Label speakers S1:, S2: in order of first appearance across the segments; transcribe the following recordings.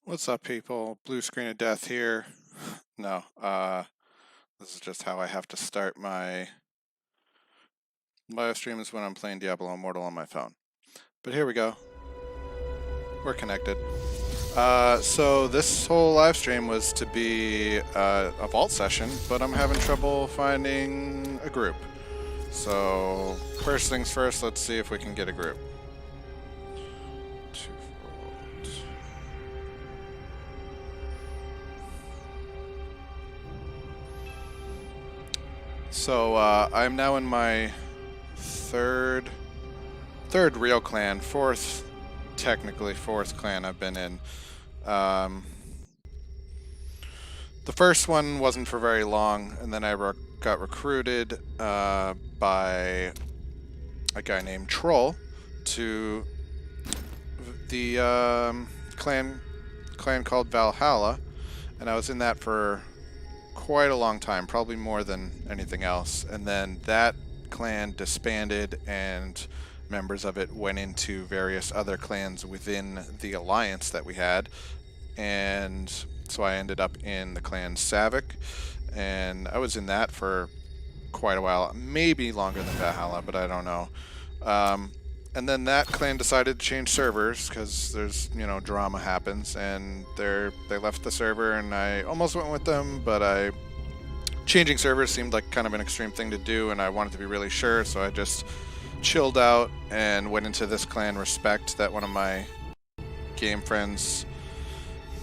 S1: What's up, people? Blue screen of death here. No, this is just how I have to start my live streams when I'm playing Diablo Immortal on my phone. But here we go. We're connected. So this whole live stream was to be a vault session, but I'm having trouble finding a group. So first things first, let's see if we can get a group. So I'm now in my third real clan, technically fourth clan I've been in. The first one wasn't for very long, and then I got recruited by a guy named Troll to the clan called Valhalla, and I was in that for quite a long time, probably more than anything else. And then that clan disbanded and members of it went into various other clans within the alliance that we had, and so I ended up in the clan Savik, and I was in that for quite a while, maybe longer than Valhalla, but I don't know. And then that clan decided to change servers because there's, drama happens, and they left the server, and I almost went with them, but changing servers seemed like kind of an extreme thing to do, and I wanted to be really sure, so I just chilled out and went into this clan Respect that one of my game friends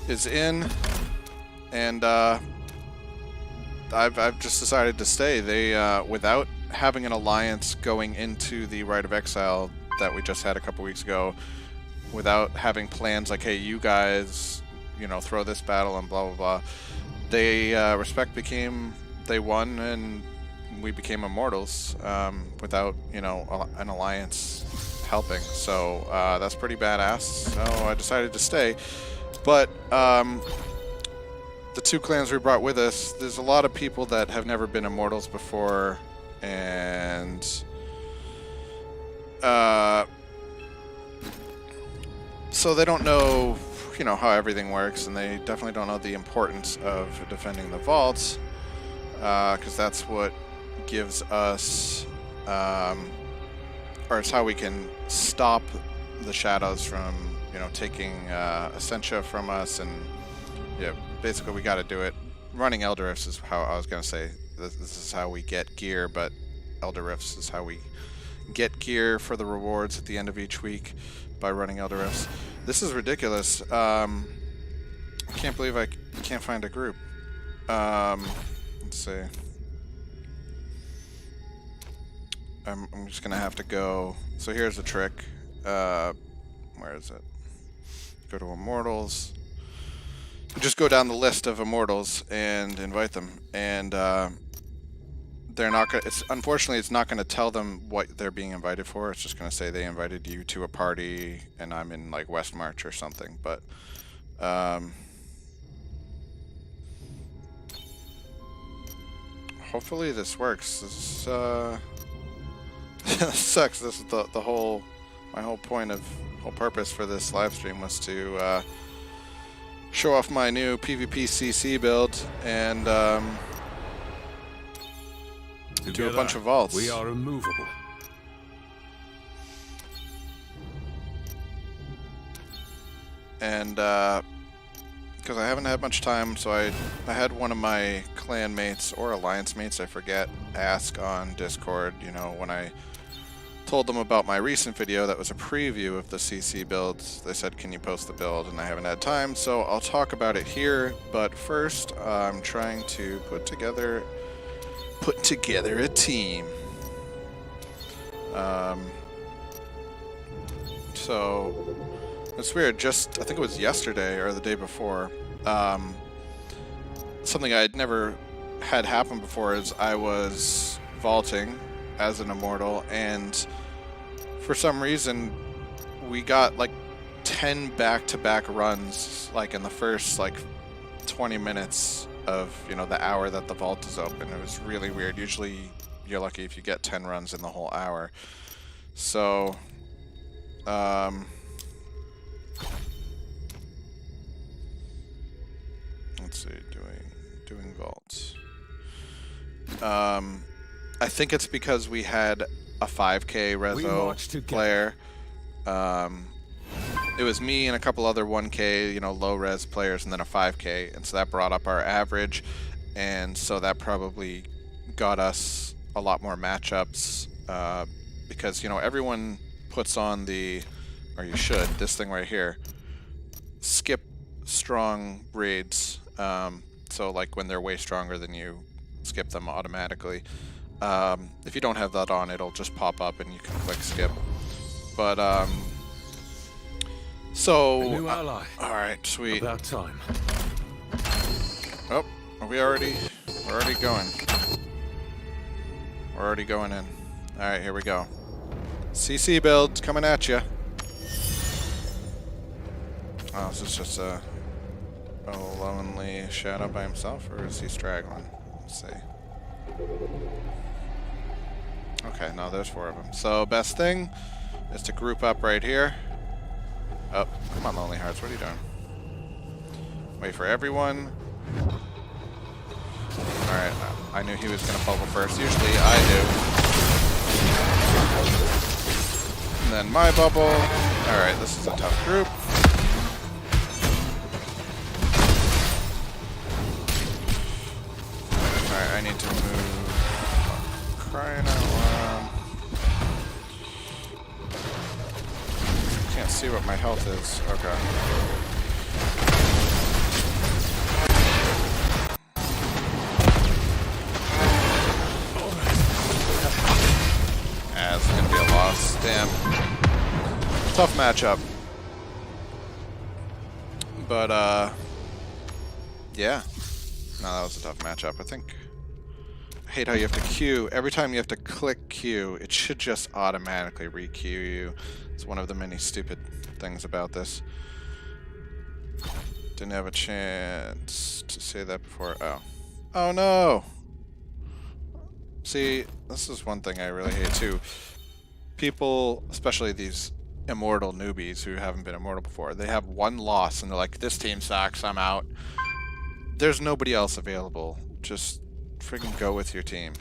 S1: is in, and I've just decided to stay. They without having an alliance going into the Rite of Exile that we just had a couple weeks ago, without having plans like, hey, you guys, throw this battle and blah blah blah, they they won and we became Immortals without an alliance helping. So that's pretty badass. So I decided to stay. But the two clans we brought with us, there's a lot of people that have never been Immortals before, and so they don't know, how everything works, and they definitely don't know the importance of defending the vaults, because that's what gives us, or it's how we can stop the shadows from, taking Essentia from us, and basically we got to do it. Running Elder Rifts is how I was going to say. This is how we get gear, but Elder Rifts is how we get gear for the rewards at the end of each week by running Elder Rifts. This is ridiculous. I can't believe I can't find a group. Let's see. I'm just gonna have to go. So here's the trick. Where is it? Go to Immortals. Just go down the list of Immortals and invite them, and they're not gonna. Unfortunately, it's not gonna tell them what they're being invited for. It's just gonna say they invited you to a party, and I'm in like West March or something. But hopefully this works. This this sucks. This is my whole purpose for this live stream was to show off my new PVP CC build and do a bunch of vaults.
S2: We are immovable.
S1: And because I haven't had much time, so I had one of my clan mates or alliance mates, I forget, ask on Discord, when I told them about my recent video that was a preview of the CC builds. They said, can you post the build? And I haven't had time, so I'll talk about it here. But first, I'm trying to put together a team. So it's weird. I think it was yesterday or the day before. Something I'd never had happen before is I was vaulting as an Immortal, and for some reason we got like 10 back-to-back runs like in the first 20 minutes of the hour that the vault is open. It was really weird. Usually you're lucky if you get 10 runs in the whole hour. So let's see, doing vaults. I think it's because we had a 5K reso player. It was me and a couple other 1K, you know, low res players, and then a 5K, and so that brought up our average, and so that probably got us a lot more matchups, because, you know, everyone puts on the, or you should, this thing right here, skip strong raids, so like when they're way stronger than you, skip them automatically. If you don't have that on, it'll just pop up and you can click skip. But so
S2: a new ally.
S1: All right, sweet.
S2: About time.
S1: Oh, we're already going. We're already going in. All right, here we go. CC build coming at you. Oh, is this just a lonely shadow by himself, or is he straggling? Let's see. Okay, no, there's 4 of them. So best thing is to group up right here. Oh, come on, Lonely Hearts, what are you doing? Wait for everyone. Alright, I knew he was going to bubble first. Usually I do. And then my bubble. Alright, this is a tough group. Alright, I need to move. Crying out loud. Can't see what my health is. Okay. Ah, it's gonna be a loss. Damn. Tough matchup. But, yeah. No, that was a tough matchup. I think. I hate how you have to queue. Every time you have to click queue, it should just automatically re-queue you. It's one of the many stupid things about this. Didn't have a chance to say that before. Oh. Oh no! See, this is one thing I really hate too. People, especially these Immortal newbies who haven't been Immortal before, they have one loss and they're like, this team sucks, I'm out. There's nobody else available. Just freaking go with your team.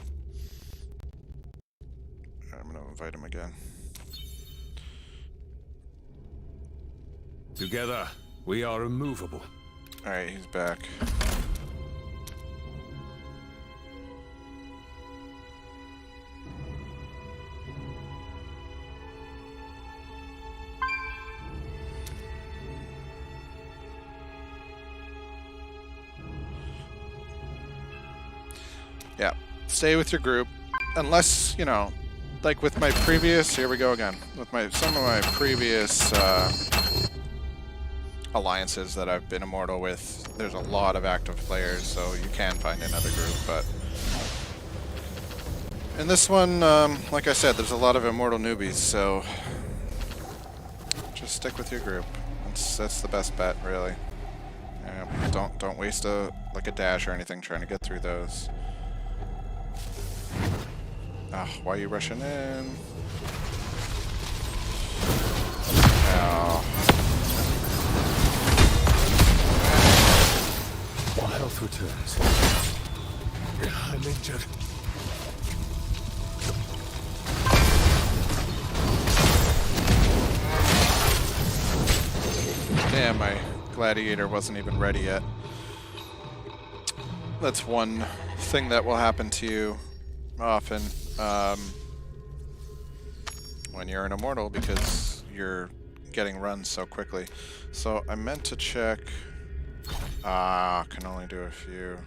S1: I'm gonna invite him again.
S2: Together, we are immovable.
S1: Alright, he's back. Yeah, stay with your group, unless, you know, like with my previous, here we go again, with some of my previous alliances that I've been Immortal with, there's a lot of active players, so you can find another group, but in this one, like I said, there's a lot of Immortal newbies, so just stick with your group. That's the best bet, really. Don't waste a dash or anything trying to get through those. Ah, why are you rushing in? Ow.
S2: My health returns. I'm injured.
S1: Damn, my gladiator wasn't even ready yet. That's one thing that will happen to you often when you're an Immortal, because you're getting runs so quickly. So I meant to check. Can only do a few.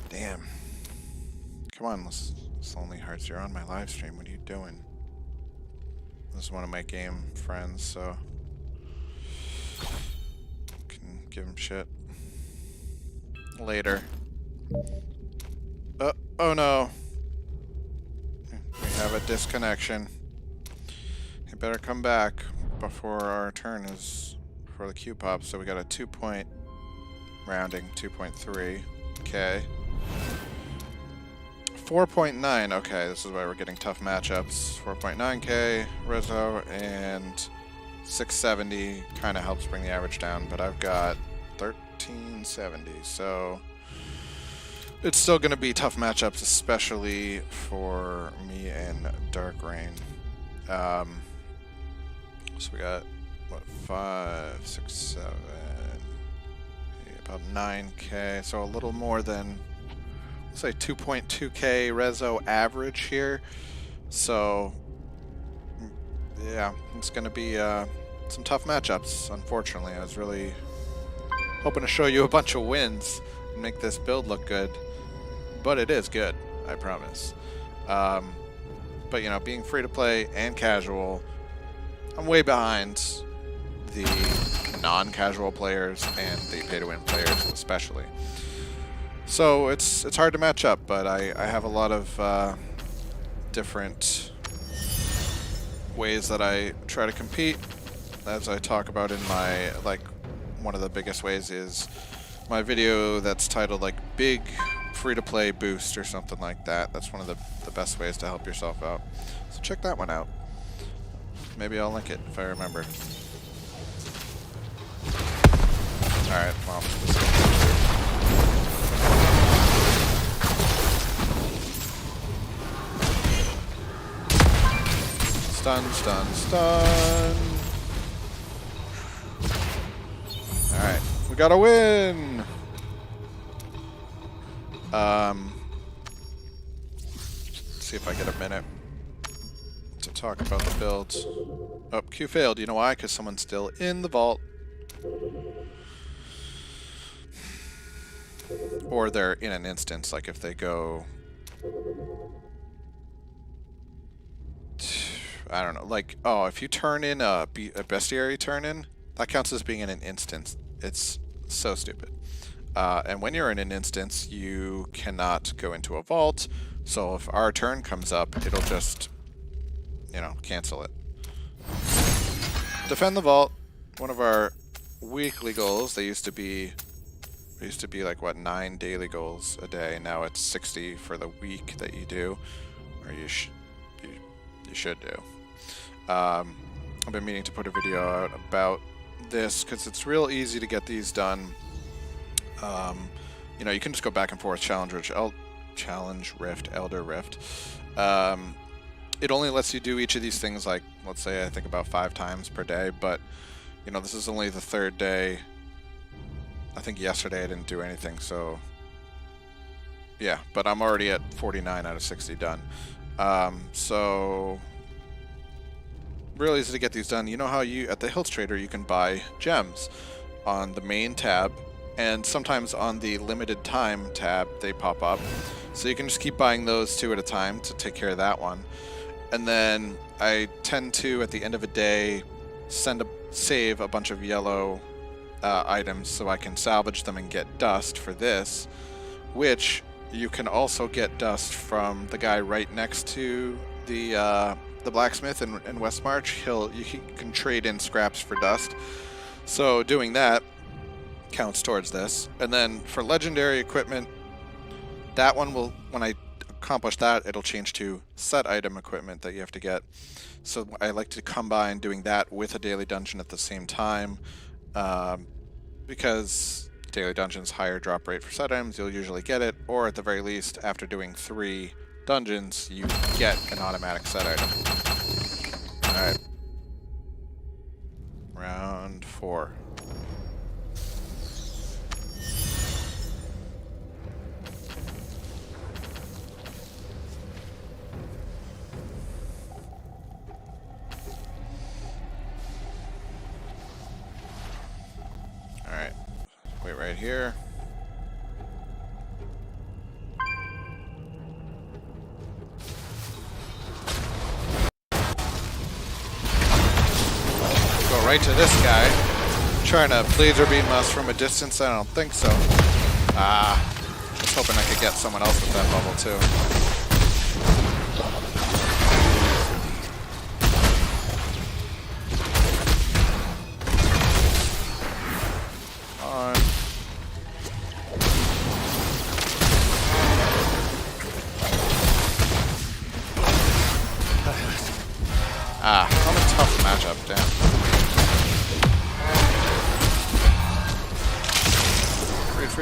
S1: Damn. Come on, Lonely Hearts, you're on my live stream. What are you doing? This is one of my game friends, so can give him shit later. Oh no. We have a disconnection. You better come back before our turn is for the Q pop. So we got a 2-point rounding, 2.3. Okay. 4.9. Okay, this is why we're getting tough matchups. 4.9k Rezo and 670 kind of helps bring the average down, but I've got 1370, so it's still going to be tough matchups, especially for me and Dark Rain. So we got, what, 5, 6, 7, about 9k, so a little more than, let's say 2.2k reso average here. So yeah, it's going to be some tough matchups, unfortunately. I was really hoping to show you a bunch of wins and make this build look good, but it is good, I promise. But, you know, being free to play and casual, I'm way behind the non-casual players and the pay-to-win players especially. So it's hard to match up, but I have a lot of different ways that I try to compete, as I talk about in my, like, one of the biggest ways is my video that's titled like Big Free-to-Play Boost or something like that. That's one of the best ways to help yourself out. So check that one out. Maybe I'll link it if I remember. Alright, well. Stun, stun, stun. Alright, we got a win! Let's see if I get a minute to talk about the builds. Oh, Q failed. You know why? Because someone's still in the vault. Or they're in an instance, like if they go... I don't know, like, oh, if you turn in a bestiary turn-in, that counts as being in an instance. It's so stupid. And when you're in an instance, you cannot go into a vault, so if our turn comes up, it'll just, you know, cancel it. Defend the vault, one of our weekly goals. They used to be like, what, 9 daily goals a day. Now it's 60 for the week that you do, or you should do. I've been meaning to put a video out about this because it's real easy to get these done. You know, you can just go back and forth, Challenge Rift, Elder Rift. It only lets you do each of these things, like, let's say, I think about 5 times per day, but, you know, this is only the 3rd day. I think yesterday I didn't do anything, so, yeah, but I'm already at 49 out of 60 done. So, real easy to get these done. You know how you, at the Hills Trader, you can buy gems on the main tab, and sometimes on the limited time tab they pop up. So you can just keep buying those 2 at a time to take care of that one. And then I tend to, at the end of a day, save a bunch of yellow items so I can salvage them and get dust for this, which you can also get dust from the guy right next to the blacksmith in Westmarch. You can trade in scraps for dust. So doing that counts towards this. And then for legendary equipment, that one will, when I accomplish that, it'll change to set item equipment that you have to get. So I like to combine doing that with a daily dungeon at the same time, because daily dungeons higher drop rate for set items, you'll usually get it, or at the very least, after doing 3 dungeons, you get an automatic set item. Alright. Round 4. Alright. Wait right here. Right to this guy, trying to laser beam us from a distance. I don't think so. Just hoping I could get someone else with that level too. On. I'm a tough matchup, damn.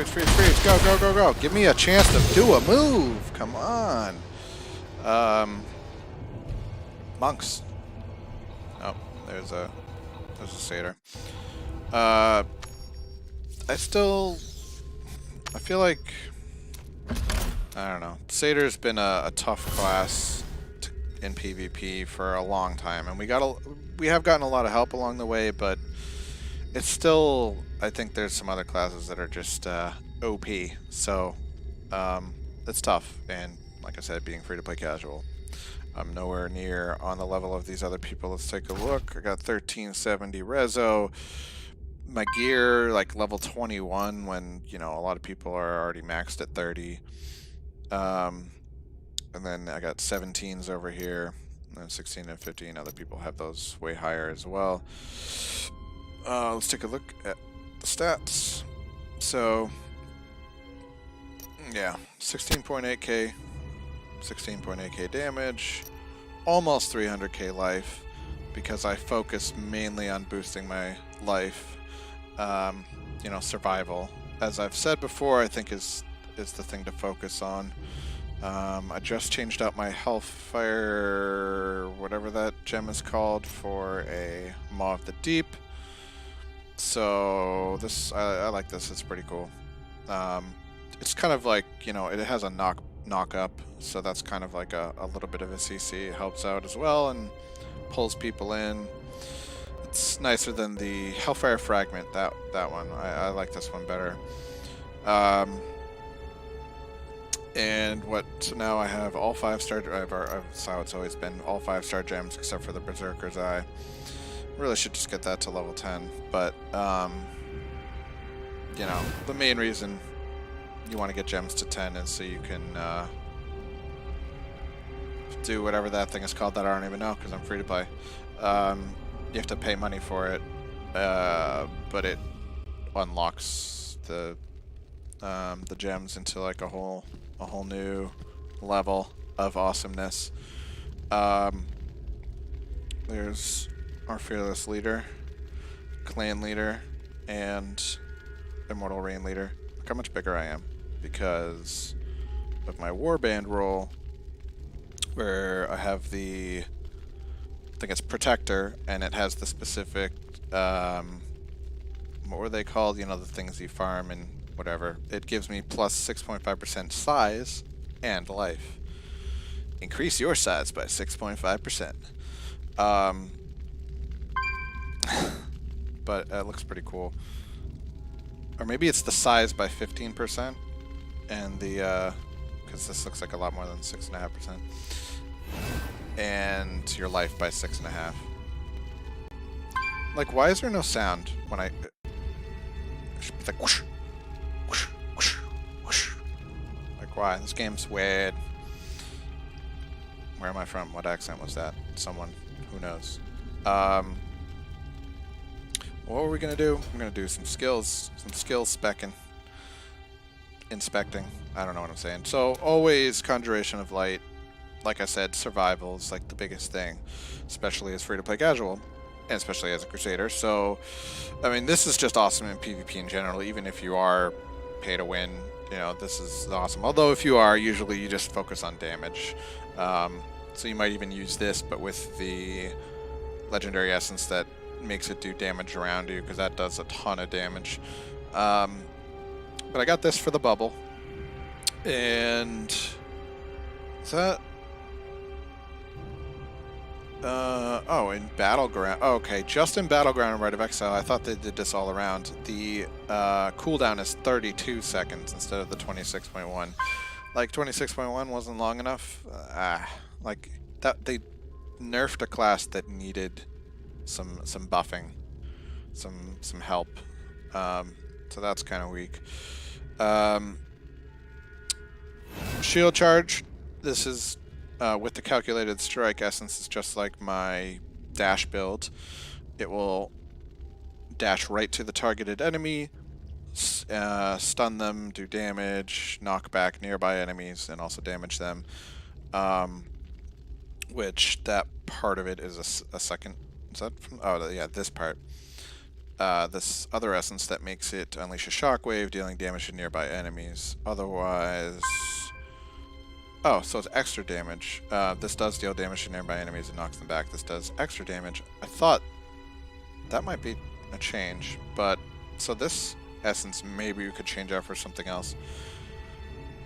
S1: freeze. Go, go, go, go. Give me a chance to do a move. Come on. Monks. Oh, there's a satyr. I feel like, I don't know. Satyr's been a tough class in PvP for a long time, and we have gotten a lot of help along the way, but it's still, I think there's some other classes that are just OP. So it's tough, and like I said, being free to play casual, I'm nowhere near on the level of these other people. Let's take a look. I got 1370 reso. My gear, like level 21, when, you know, a lot of people are already maxed at 30. And then I got 17s over here, and then 16 and 15. Other people have those way higher as well. Let's take a look at the stats. So, yeah, 16.8k, 16.8k damage, almost 300k life, because I focus mainly on boosting my life. You know, survival, as I've said before, I think is the thing to focus on. I just changed out my Hellfire, whatever that gem is called, for a Maw of the Deep. So this, I like this. It's pretty cool. It's kind of like, you know, it has a knock up, so that's kind of like a little bit of a CC. It helps out as well and pulls people in. It's nicer than the Hellfire Fragment, that one. I like this one better. And so now I have all 5-star, that's how it's always been, all 5-star gems except for the Berserker's Eye. Really should just get that to level 10, but, you know, the main reason you want to get gems to 10 is so you can, do whatever that thing is called that I don't even know because I'm free to play. You have to pay money for it, but it unlocks the gems into like a whole new level of awesomeness. There's our fearless leader, clan leader, and immortal rain leader. Look how much bigger I am because of my warband role, where I have the, I think it's protector, and it has the specific, what were they called? You know, the things you farm and whatever. It gives me plus 6.5% size and life. Increase your size by 6.5%. But it looks pretty cool. Or maybe it's the size by 15%, and the, because this looks like a lot more than 6.5%. And your life by 6.5. Like, why is there no sound when it should be like whoosh, whoosh, whoosh, whoosh. Like, why? This game's weird. Where am I from? What accent was that? Someone who knows. What are we gonna do? I'm gonna do some skills specking. Inspecting. I don't know what I'm saying. So always Conjuration of Light. Like I said, survival is like the biggest thing, especially as free-to-play casual, and especially as a Crusader. So, I mean, this is just awesome in PvP in general. Even if you are pay to win, you know, this is awesome. Although if you are, usually you just focus on damage. So you might even use this, but with the legendary essence that makes it do damage around you, because that does a ton of damage. But I got this for the bubble, and is that? Oh, in Battleground. Oh, okay, just in Battleground and Rite of Exile. I thought they did this all around. The cooldown is 32 seconds instead of the 26.1. Like 26.1 wasn't long enough. Like that, they nerfed a class that needed some buffing, some help. So that's kind of weak. Shield charge. This is with the calculated strike essence. It's just like my dash build. It will dash right to the targeted enemy, stun them, do damage, knock back nearby enemies, and also damage them. Which that part of it is a second. Is that from? Oh yeah, this part. this other essence that makes it unleash a shockwave, dealing damage to nearby enemies. Otherwise... Oh, so it's extra damage. This does deal damage to nearby enemies and knocks them back. This does extra damage. I thought that might be a change, but... So this essence, maybe we could change out for something else.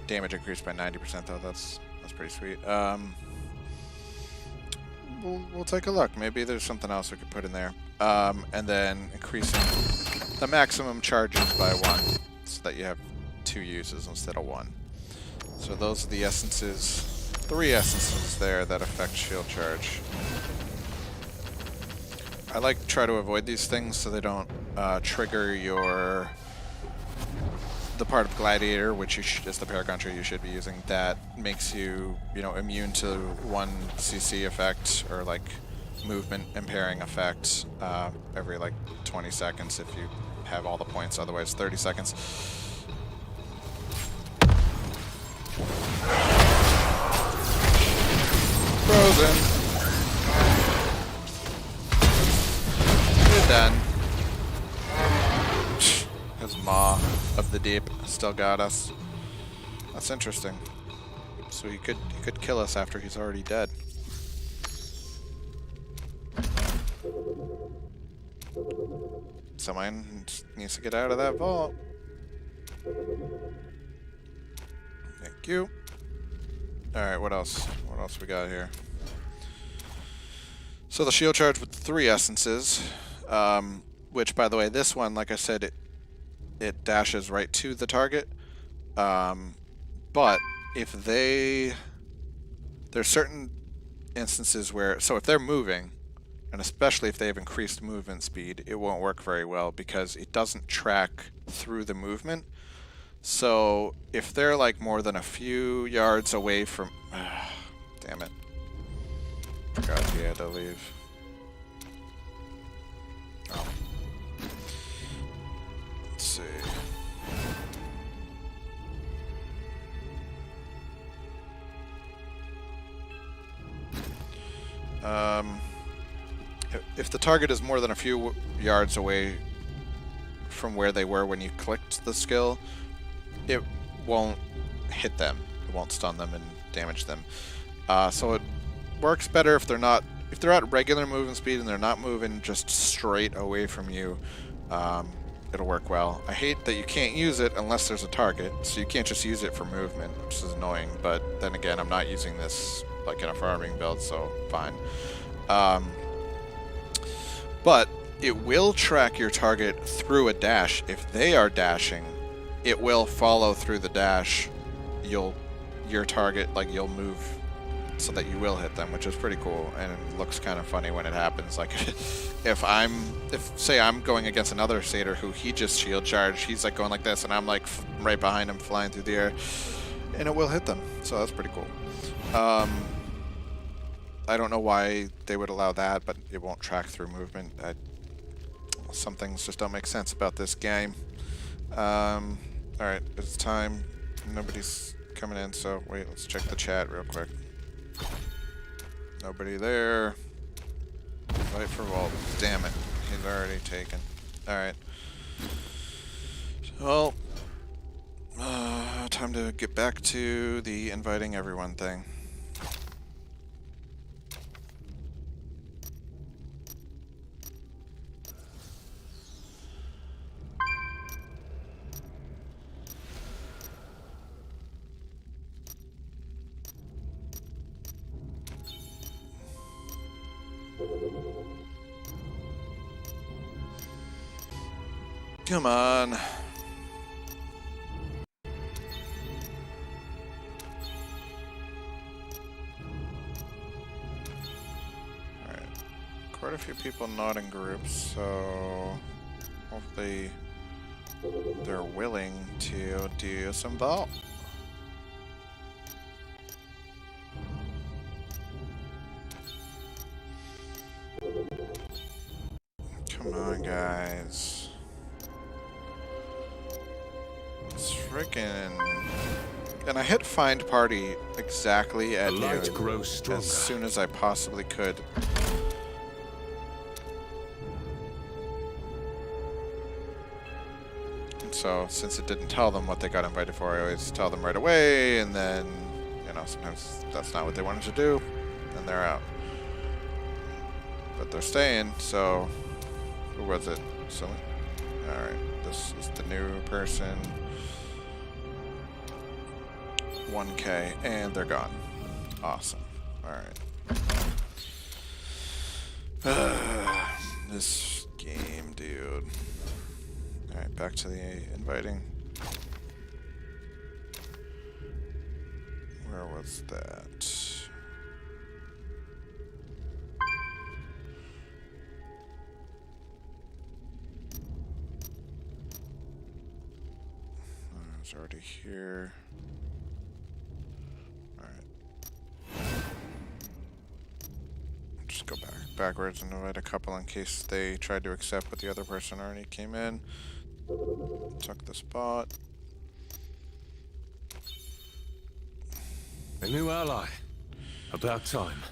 S1: Damage increased by 90% though, that's pretty sweet. We'll take a look. Maybe there's something else we could put in there. And then increasing the maximum charges by 1, so that you have 2 uses instead of 1. So those are the essences, 3 essences there that affect shield charge. I like to try to avoid these things so they don't trigger the part of Gladiator, which is the Paragon tree you should be using, that makes you, immune to 1 CC effect, or like movement impairing effect every like 20 seconds if you have all the points, otherwise 30 seconds. Frozen. You're done. His maw of the deep still got us. That's interesting. So he could kill us after he's already dead. Someone needs to get out of that vault. Thank you. Alright, what else? What else we got here? So the shield charge with 3 essences, which, by the way, this one, like I said, it dashes right to the target. But if there's certain instances where, so if they're moving, and especially if they have increased movement speed, it won't work very well because it doesn't track through the movement. So if they're like more than a few yards away from... damn it. Forgot he had to leave. Oh. Let's see. If the target is more than a few yards away from where they were when you clicked the skill, it won't hit them. It won't stun them and damage them. So it works better if they're at regular movement speed and they're not moving just straight away from you. It'll work well. I hate that you can't use it unless there's a target, so you can't just use it for movement, which is annoying. But then again, I'm not using this like in a farming build, so fine. But it will track your target through a dash. If they are dashing, it will follow through the dash. Your target, like, you'll move so that you will hit them, which is pretty cool, and it looks kind of funny when it happens. Like, if say I'm going against another satyr who he just shield charged, he's like going like this, and I'm like right behind him flying through the air, and it will hit them. So that's pretty cool. I don't know why they would allow that, but it won't track through movement. Some things just don't make sense about this game. Alright, it's time. Nobody's coming in, so wait, let's check the chat real quick. Nobody there. Wait for Vault. Damn it. He's already taken. Alright. Well, time to get back to the inviting everyone thing. Come on. Alright. Quite a few people not in groups, so hopefully they're willing to do some vault. Come on, guys. Frickin'. And I hit find party exactly at noon, as soon as I possibly could. And so, since it didn't tell them what they got invited for, I always tell them right away, and then, you know, sometimes that's not what they wanted to do, and they're out. But they're staying, so... Who was it? Silly? Alright, this is the new person. 1K, and they're gone. Awesome. Alright. This game, dude. Alright, back to the inviting. Where was that? I was already here. Just go backwards and invite a couple in case they tried to accept, but the other person already came in. Took the spot.
S2: A new ally. About time.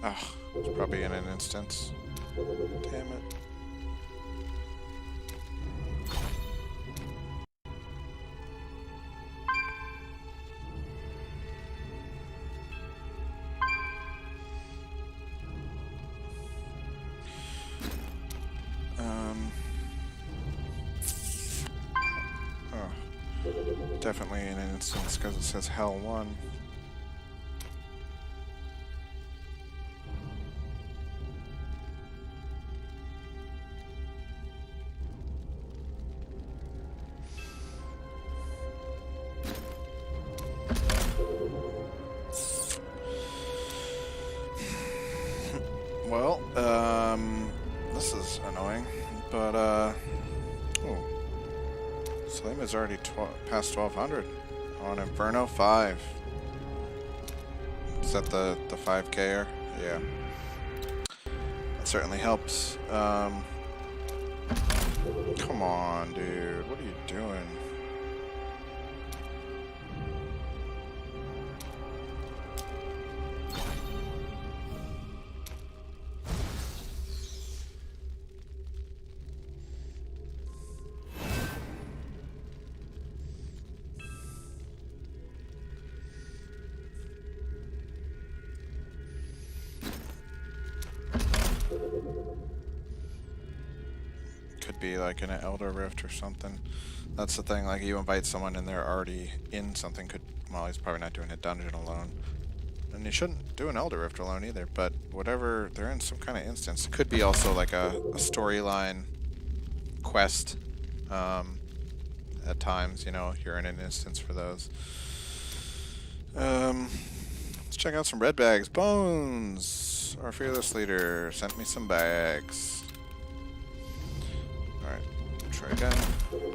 S1: Oh, it's probably in an instance. Damn it. Definitely in an instance because it says Hell 1. Well, this is annoying, but oh. Slim is already past 1200 on Inferno 5. Is that the 5K-er? Yeah. That certainly helps. Come on, dude. What are you doing? Could be like in an Elder Rift or something. That's the thing, like you invite someone and they're already in something, well, he's probably not doing a dungeon alone. And you shouldn't do an Elder Rift alone either, but whatever, they're in some kind of instance. It could be also like a storyline quest at times, you know, you're in an instance for those. Let's check out some red bags. Bones, our fearless leader, sent me some bags. Alright, try again.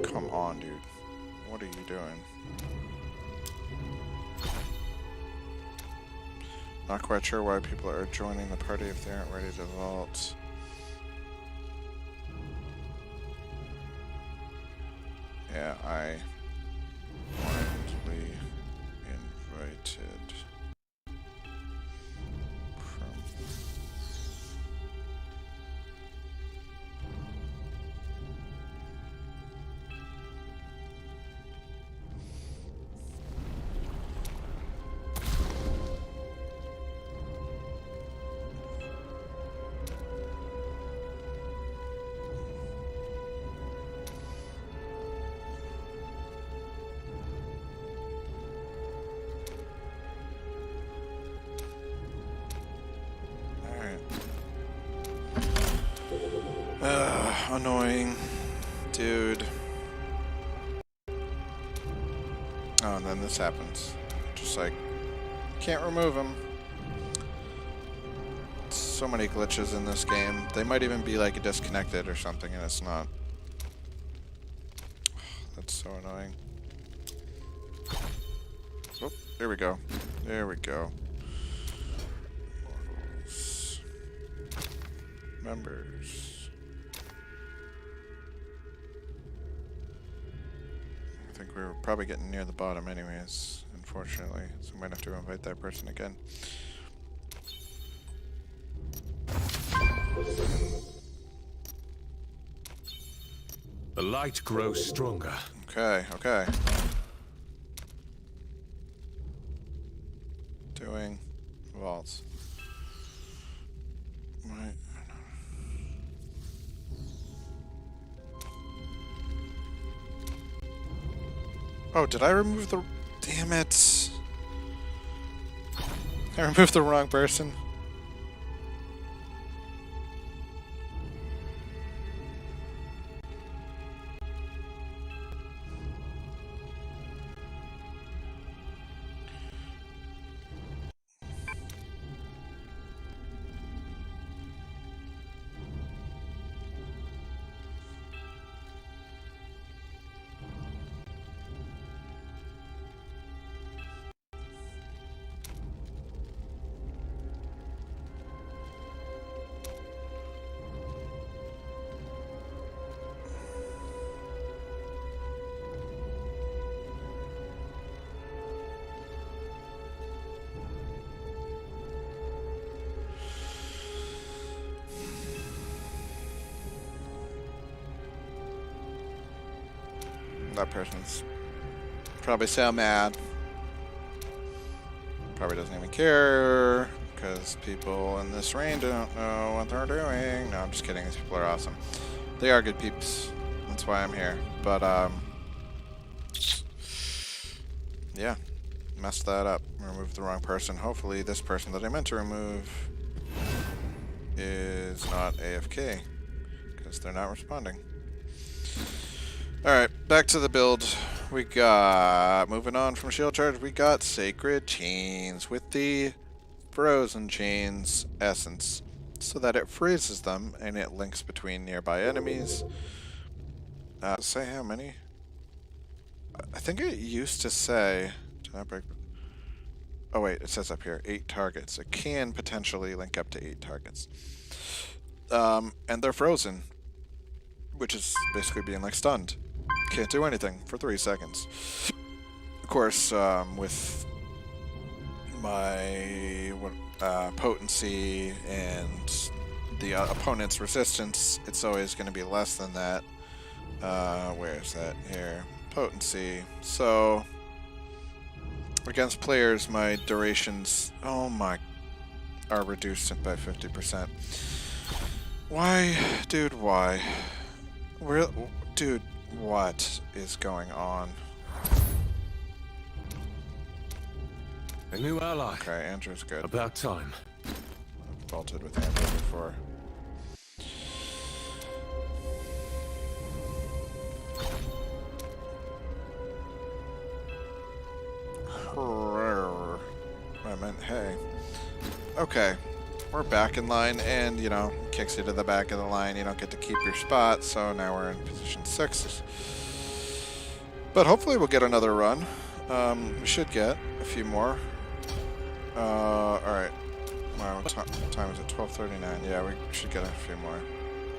S1: Come on, dude. What are you doing? Not quite sure why people are joining the party if they aren't ready to vault. Yeah, I blindly invited from... Annoying. Dude. Oh, and then this happens. Just like, can't remove them. So many glitches in this game. They might even be like disconnected or something, and it's not. That's so annoying. Oh, there we go. There we go. Mortals. Members. I think we were probably getting near the bottom anyways, unfortunately, so I might have to invite that person again.
S2: The light grows stronger.
S1: Okay, okay. Doing vaults. Right. Oh, did I remove the... Damn it. I removed the wrong person. That person's probably so mad. Probably doesn't even care, because people in this rain don't know what they're doing. No, I'm just kidding. These people are awesome. They are good peeps. That's why I'm here. But, yeah. Messed that up. Removed the wrong person. Hopefully this person that I meant to remove is not AFK, because they're not responding. Alright, back to the build. We got, moving on from shield charge, we got Sacred Chains with the Frozen Chains essence, so that it freezes them and it links between nearby enemies. Say how many? I think it used to say, did I break? Oh wait, it says up here, 8 targets. It can potentially link up to 8 targets. And they're frozen, which is basically being like stunned. Can't do anything for 3 seconds. Of course, with my potency and the opponent's resistance, it's always going to be less than that. Where is that? Here. Potency. So, against players, my durations, oh my, are reduced by 50%. Why? Dude, why? Dude, what is going on?
S2: A new ally.
S1: Okay, Andrew's good.
S2: About time.
S1: I've vaulted with Andrew before. I meant hey. Okay. We're back in line, and, you know, kicks you to the back of the line. You don't get to keep your spot, so now we're in position 6. But hopefully we'll get another run. We should get a few more. Alright. Wow, what time is it? 12:39. Yeah, we should get a few more.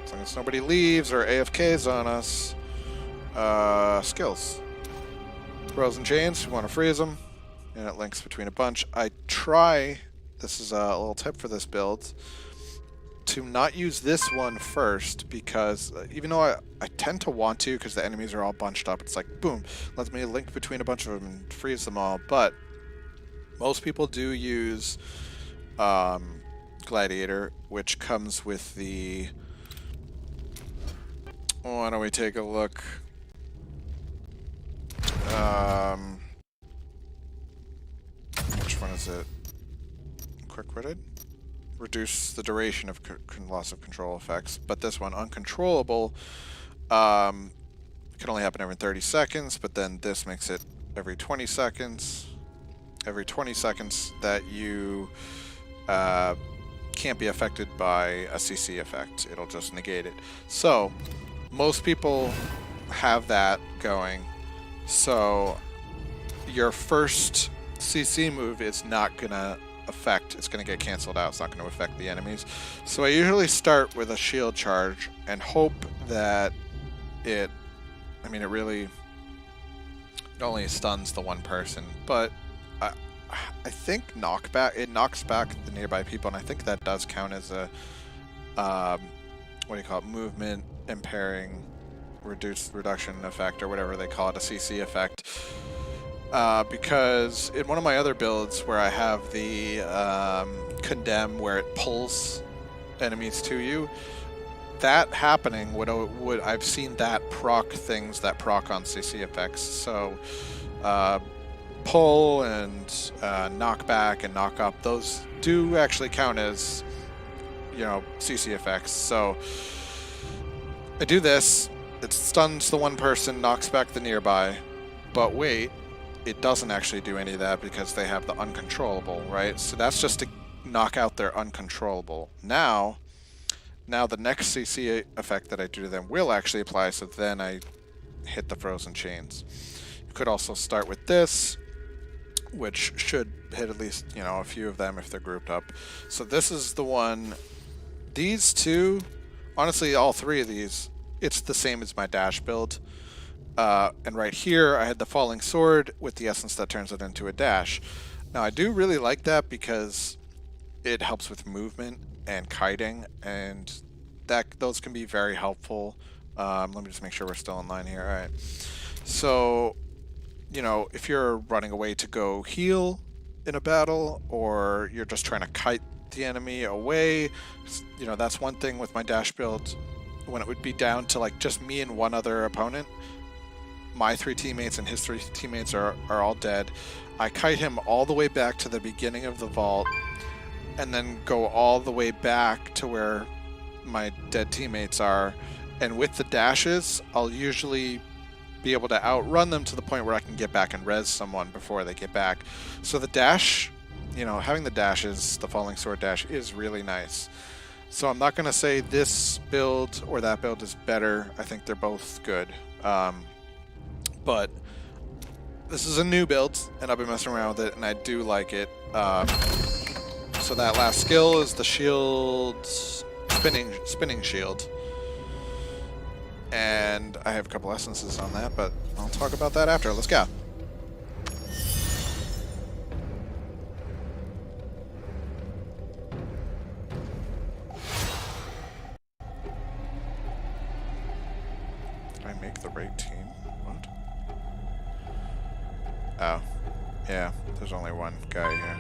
S1: As long as nobody leaves or AFKs on us. Skills. Frozen Chains, we want to freeze them. And it links between a bunch. I try... This is a little tip for this build, to not use this one first, because even though I tend to want to, because the enemies are all bunched up, it's like, boom, lets me link between a bunch of them and freeze them all, but most people do use Gladiator, which comes with the... Why don't we take a look? Which one is it? Quick-witted? Reduce the duration of loss of control effects, but this one, uncontrollable, can only happen every 30 seconds, but then this makes it every 20 seconds. Every 20 seconds that you can't be affected by a CC effect. It'll just negate it. So, most people have that going, so your first CC move is not gonna affect, it's going to get canceled out, it's not going to affect the enemies. So I usually start with a shield charge and hope that it, I mean, it really, it only stuns the one person, but I think it knocks back the nearby people, and I think that does count as a, what do you call it, movement impairing reduction effect, or whatever they call it, a CC effect. Because in one of my other builds where I have the condemn, where it pulls enemies to you, that happening would I've seen that proc things that proc on CC effects. So pull and knockback and knock up, those do actually count as, you know, CC effects. So I do this, it stuns the one person, knocks back the nearby, but wait, it doesn't actually do any of that because they have the uncontrollable, right? So that's just to knock out their uncontrollable. Now the next CC effect that I do to them will actually apply, so then I hit the frozen chains. You could also start with this, which should hit at least, you know, a few of them if they're grouped up. So this is the one. These two, honestly, all three of these, it's the same as my dash build. And right here, I had the falling sword with the essence that turns it into a dash. Now, I do really like that because it helps with movement and kiting, and those can be very helpful. Let me just make sure we're still in line here. All right. So, you know, if you're running away to go heal in a battle, or you're just trying to kite the enemy away, you know, that's one thing with my dash build. When it would be down to like just me and one other opponent, my 3 teammates and his 3 teammates are all dead, I kite him all the way back to the beginning of the vault, and then go all the way back to where my dead teammates are, and with the dashes, I'll usually be able to outrun them to the point where I can get back and res someone before they get back. So the dash, you know, having the dashes, the falling sword dash, is really nice. So I'm not going to say this build or that build is better. I think they're both good. But this is a new build, and I've been messing around with it, and I do like it. So that last skill is the shield, spinning shield. And I have a couple essences on that, but I'll talk about that after. Let's go. Did I make the right team? What? Oh. Yeah, there's only one guy here.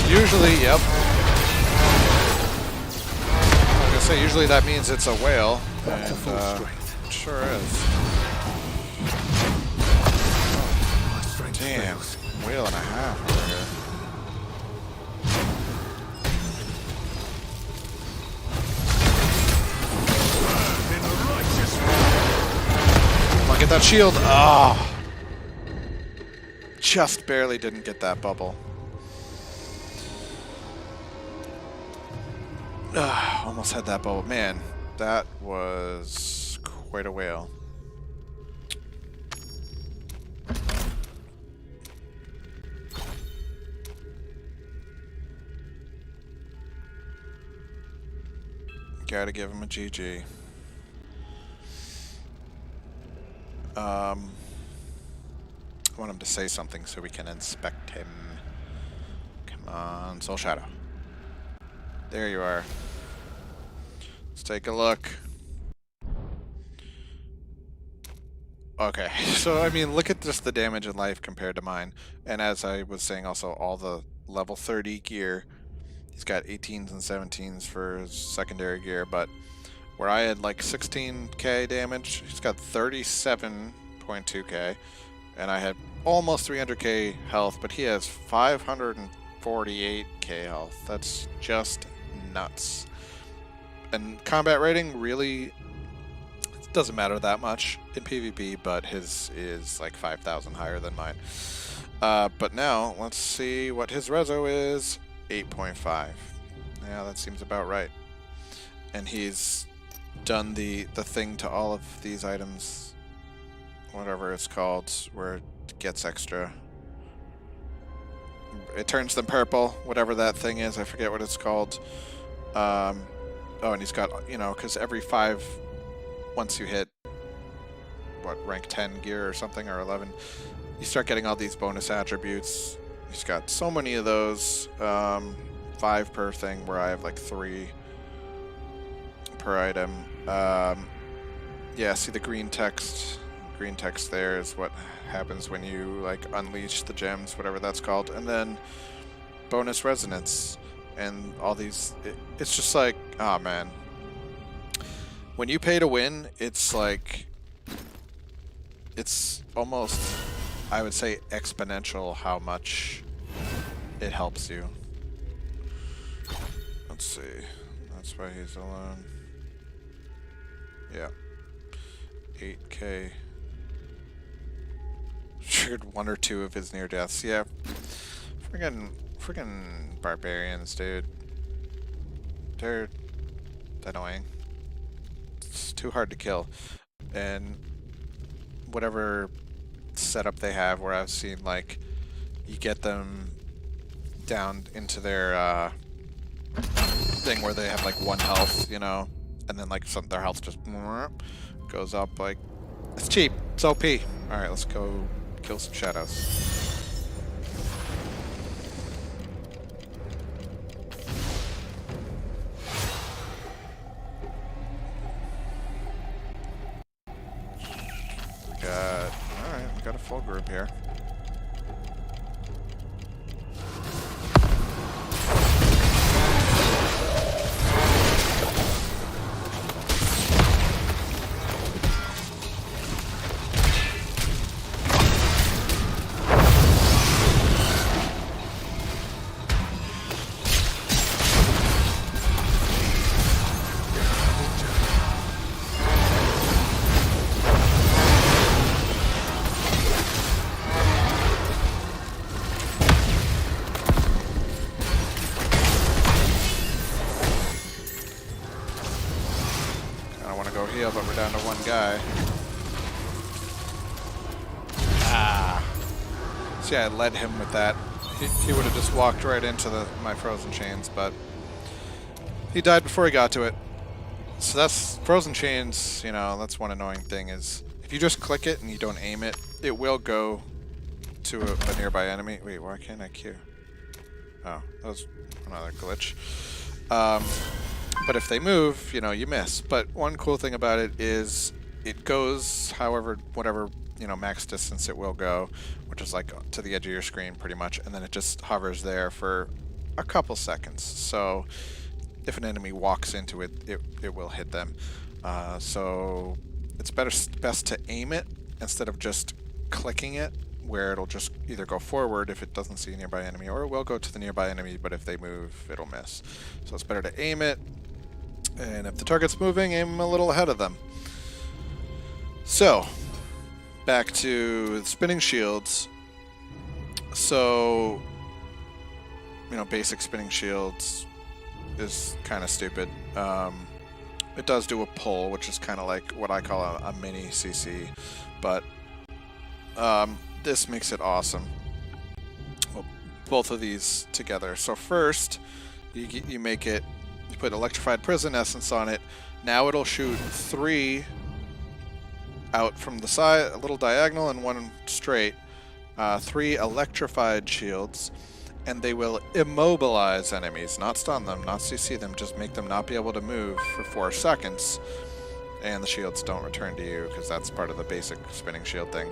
S1: Usually, yep. I was gonna say, usually that means it's a whale, and it sure is. Damn, whale and a half over here. Come on, get that shield. Ah, just barely didn't get that bubble. Almost had that bubble. Man, that was quite a whale. Gotta give him a GG. I want him to say something so we can inspect him. Come on, Soul Shadow. There you are. Let's take a look. Okay, so I mean, look at just the damage in life compared to mine. And as I was saying, also all the level 30 gear. He's got 18s and 17s for his secondary gear, but where I had like 16k damage, he's got 37.2k, and I had almost 300k health, but he has 548k health. That's just nuts. And combat rating really doesn't matter that much in PvP, but his is like 5,000 higher than mine. But now let's see what his reso is. 8.5. Yeah, that seems about right. And he's done the thing to all of these items, whatever it's called, where it gets extra. It turns them purple, whatever that thing is. I forget what it's called. Oh, and he's got, you know, because every 5, once you hit, what, rank 10 gear or something, or 11, you start getting all these bonus attributes. He's got so many of those. 5 per thing, where I have like 3 per item. Yeah, see the green text? Green text there is what happens when you like unleash the gems, whatever that's called. And then bonus resonance and all these. It's just like, oh man. When you pay to win, it's like, it's almost, I would say, exponential how much it helps you. Let's see. That's why he's alone. Yeah. 8K. Triggered 1 or 2 of his near deaths. Yeah. Friggin' barbarians, dude. They're annoying. It's too hard to kill. And whatever setup they have, where I've seen like you get them down into their thing where they have like 1 health, you know, and then like their health just goes up. Like, it's cheap. It's OP. All right, let's go kill some shadows. Alright, we got a full group here. But we're down to 1 guy. Ah. See, I led him with that. He would have just walked right into my frozen chains, but he died before he got to it. So that's frozen chains, you know, that's one annoying thing is if you just click it and you don't aim it, it will go to a nearby enemy. Wait, why can't I Q? Oh, that was another glitch. But if they move, you know, you miss. But one cool thing about it is it goes whatever, you know, max distance it will go, which is like to the edge of your screen pretty much, and then it just hovers there for a couple seconds. So if an enemy walks into it, it will hit them. So it's best to aim it instead of just clicking it, where it'll just either go forward if it doesn't see a nearby enemy, or it will go to the nearby enemy, but if they move, it'll miss. So it's better to aim it, and if the target's moving, aim a little ahead of them. So, back to the spinning shields. So, you know, basic spinning shields is kind of stupid. It does do a pull, which is kind of like what I call a mini CC, but this makes it awesome. Well, both of these together. So first, you make it, you put electrified prison essence on it. Now it'll shoot 3 out from the side, a little diagonal and 1 straight. 3 electrified shields, and they will immobilize enemies, not stun them, not CC them, just make them not be able to move for 4 seconds. And the shields don't return to you, because that's part of the basic spinning shield thing.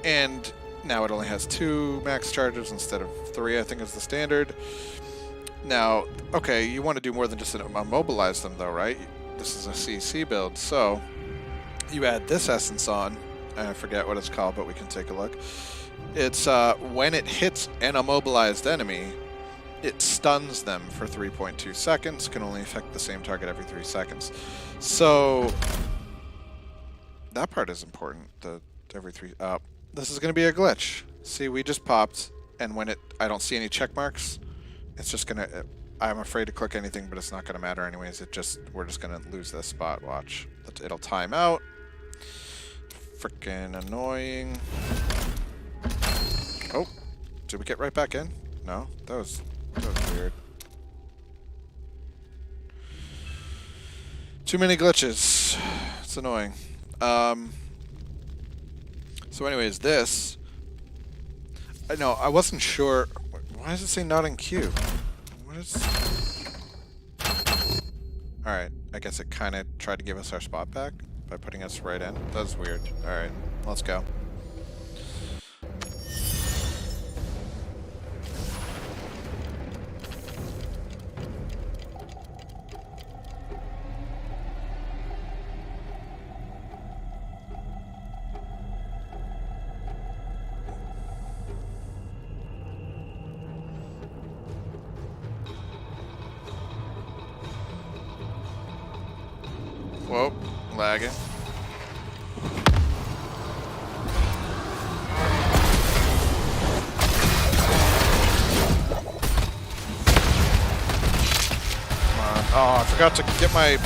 S1: And now it only has 2 max charges instead of 3, I think is the standard. Now, okay, you want to do more than just immobilize them though, right? This is a CC build, so you add this essence on, and I forget what it's called, but we can take a look. It's when it hits an immobilized enemy, it stuns them for 3.2 seconds, can only affect the same target every 3 seconds. So that part is important, the every 3... this is going to be a glitch. See, we just popped, and when I don't see any check marks, it's just going to... I'm afraid to click anything, but it's not going to matter anyways. We're just going to lose this spot. Watch. It'll time out. Frickin' annoying. Oh, did we get right back in? No? That was weird. Too many glitches. It's annoying. So anyways, this... I wasn't sure... Why does it say not in queue? What is... Alright, I guess it kind of tried to give us our spot back by putting us right in. That's weird. Alright, let's go. Whoa, lagging. Oh, I forgot to get my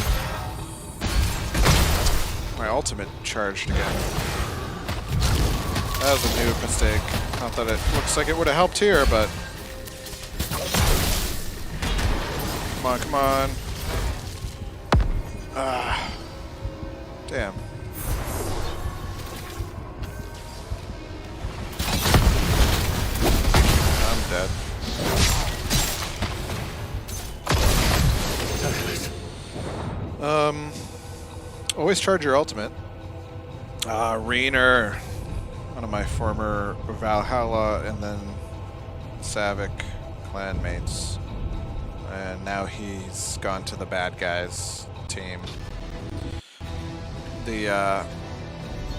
S1: ultimate charged again. That was a new mistake. Not that it looks like it would have helped here, but come on, come on. Ah, damn. I'm dead. Always charge your ultimate. Reener, one of my former Valhalla and then Savik clanmates. And now he's gone to the bad guys team. The,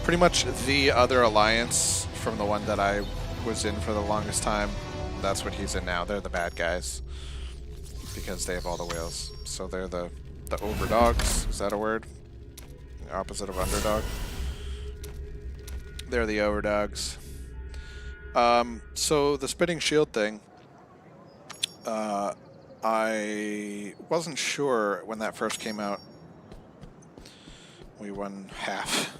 S1: pretty much the other alliance from the one that I was in for the longest time, that's what he's in now. They're the bad guys. Because they have all the whales. So they're the overdogs. Is that a word? The opposite of underdog. They're the overdogs. So the spinning shield thing, I wasn't sure when that first came out. We won half.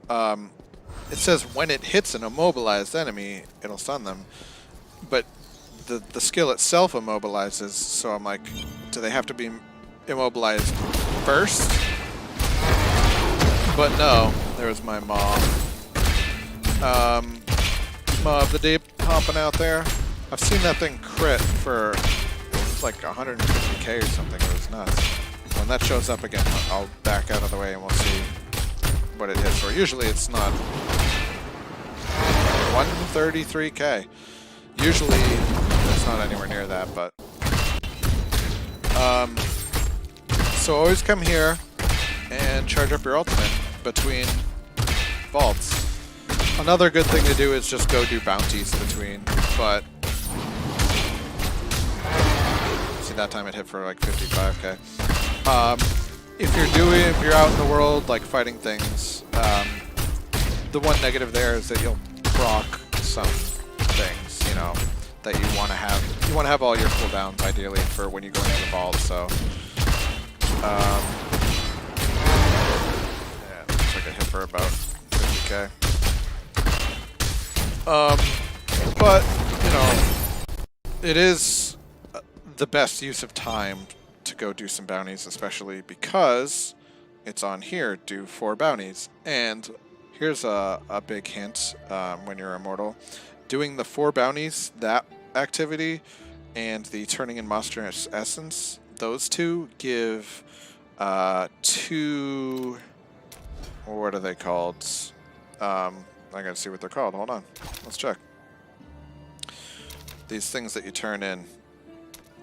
S1: It says when it hits an immobilized enemy, it'll stun them. But the skill itself immobilizes, so I'm like, do they have to be immobilized first? But no, there was my mom. Maw of the deep hopping out there. I've seen that thing crit for like 150k or something. It was nuts. When that shows up again, I'll back out of the way and we'll see what it hits for. Usually it's not 133k. Usually it's not anywhere near that, but so always come here and charge up your ultimate between vaults. Another good thing to do is just go do bounties between, but see, that time it hit for like 55k. If you're out in the world like fighting things, the one negative there is that you'll proc some things, you know, that you want to have. You want to have all your cooldowns ideally for when you go into the vault. So, yeah, looks like I hit for about 50k. But you know, it is the best use of time to go do some bounties, especially because it's on here. Do 4 bounties, and here's a big hint when you're immortal. Doing the 4 bounties, that activity, and the turning in monstrous essence, those two give 2... what are they called? I gotta see what they're called. Hold on. Let's check. These things that you turn in.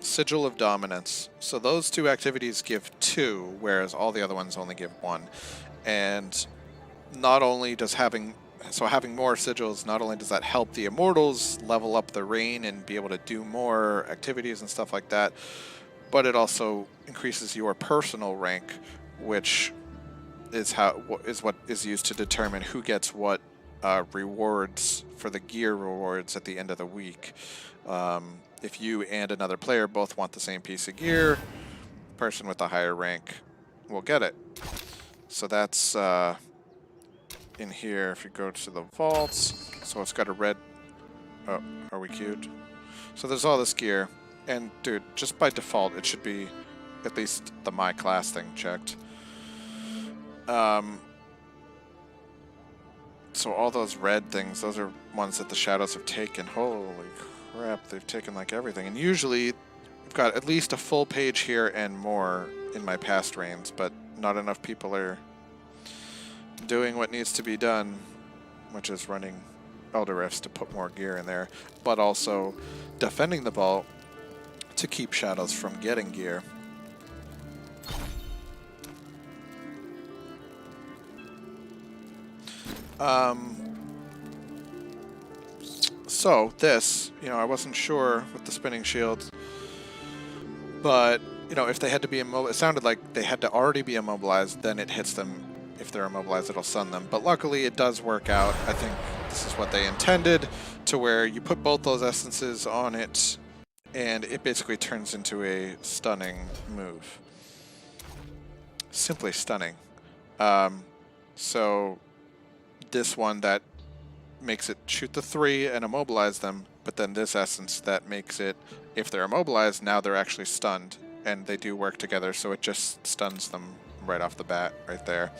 S1: Sigil of Dominance. So those 2 activities give 2, whereas all the other ones only give 1. And not only does having more sigils, not only does that help the immortals level up the reign and be able to do more activities and stuff like that, but it also increases your personal rank, which is what is used to determine who gets what rewards for the gear rewards at the end of the week. If you and another player both want the same piece of gear, the person with the higher rank will get it. So that's in here. If you go to the vaults, so it's got a red... oh, are we queued? So there's all this gear, and dude, just by default it should be at least the my class thing checked. So all those red things, those are ones that the shadows have taken. Holy crap, they've taken like everything. And usually I've got at least a full page here and more in my past reigns, but not enough people are doing what needs to be done, which is running Elder Rifts to put more gear in there, but also defending the vault to keep shadows from getting gear. So this, I wasn't sure with the spinning shields, but, if they had to be immobilized, it sounded like they had to already be immobilized, then it hits them. If they're immobilized, it'll stun them. But luckily, it does work out. I think this is what they intended, to where you put both those essences on it, and it basically turns into a stunning move. Simply stunning. So this one that makes it shoot the 3 and immobilize them, but then this essence that makes it, if they're immobilized, now they're actually stunned, and they do work together, so it just stuns them right off the bat, right there.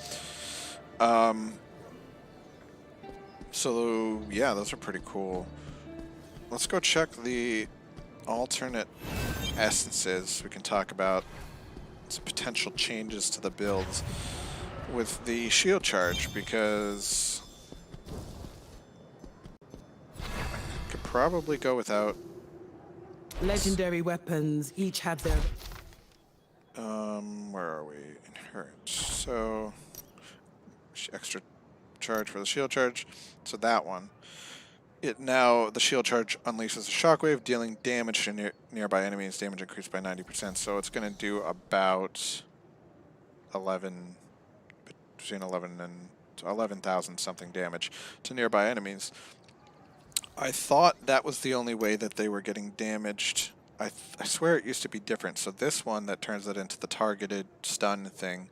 S1: So yeah, those are pretty cool. Let's go check the alternate essences. We can talk about some potential changes to the builds with the shield charge, because I could probably go without.
S3: Legendary weapons each have their...
S1: Where are we? Inherent. So, extra charge for the shield charge. So that one. The shield charge unleashes a shockwave, dealing damage to nearby enemies. Damage increased by 90%. So it's going to do about 11, between 11 and 11,000 something damage to nearby enemies. I thought that was the only way that they were getting damaged. I swear it used to be different. So this one that turns it into the targeted stun thing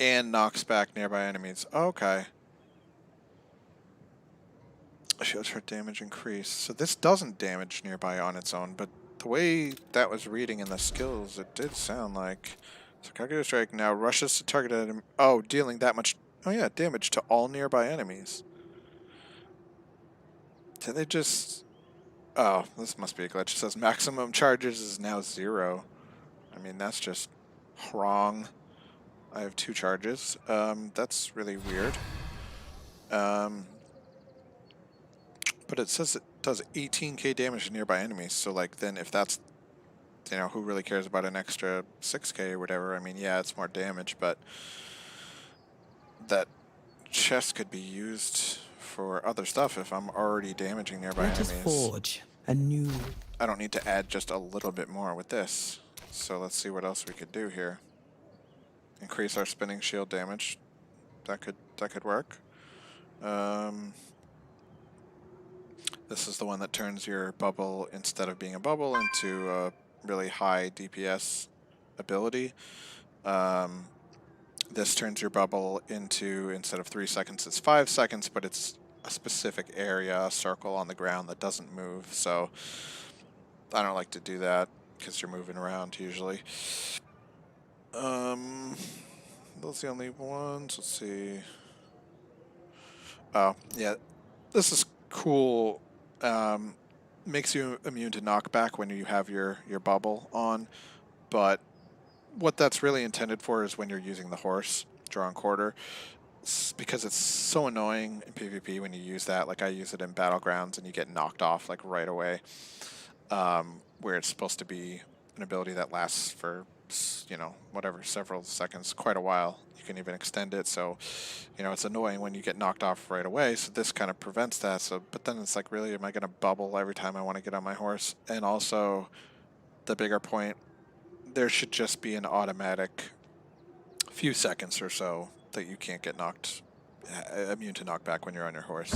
S1: and knocks back nearby enemies. Okay. Shield charge damage increase. So this doesn't damage nearby on its own, but the way that was reading in the skills, it did sound like... So calculated strike now rushes to targeted enemy. Oh, dealing that much... Oh yeah, damage to all nearby enemies. Did they just... Oh, this must be a glitch. It says maximum charges is now 0. I mean, that's just wrong. I have 2 charges. That's really weird. But it says it does 18k damage to nearby enemies. So, like, then if that's, who really cares about an extra 6k or whatever? I mean, yeah, it's more damage, but that chest could be used for other stuff if I'm already damaging nearby enemies.
S3: Forge a new...
S1: I don't need to add just a little bit more with this. So let's see what else we could do here. Increase our spinning shield damage. That could work. This is the one that turns your bubble, instead of being a bubble, into a really high DPS ability. This turns your bubble into, instead of 3 seconds, it's 5 seconds, but it's a specific area, a circle on the ground that doesn't move. So I don't like to do that because you're moving around usually. Those are the only ones. Let's see. Oh, yeah. This is cool. Makes you immune to knockback when you have your bubble on, but what that's really intended for is when you're using the horse, draw and quarter, because it's so annoying in PvP when you use that. Like, I use it in Battlegrounds and you get knocked off like right away, where it's supposed to be an ability that lasts for, whatever, several seconds, quite a while. You can even extend it, so, it's annoying when you get knocked off right away, so this kind of prevents that. So, but then it's like, really, am I going to bubble every time I want to get on my horse? And also, the bigger point, there should just be an automatic few seconds or so that you can't get immune to knockback when you're on your horse.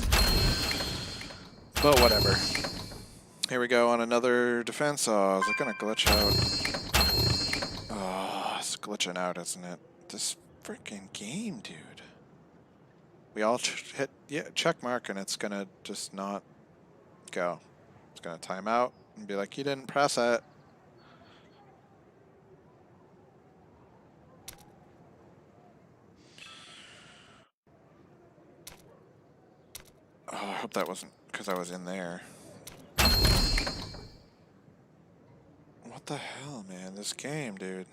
S1: But whatever. Here we go on another defense. Oh, is it going to glitch out? Oh, it's glitching out, isn't it? This freaking game, dude. We all hit check mark and it's going to just not go. It's going to time out and be like, you didn't press it. Oh, I hope that wasn't because I was in there. the hell, man? This game, dude.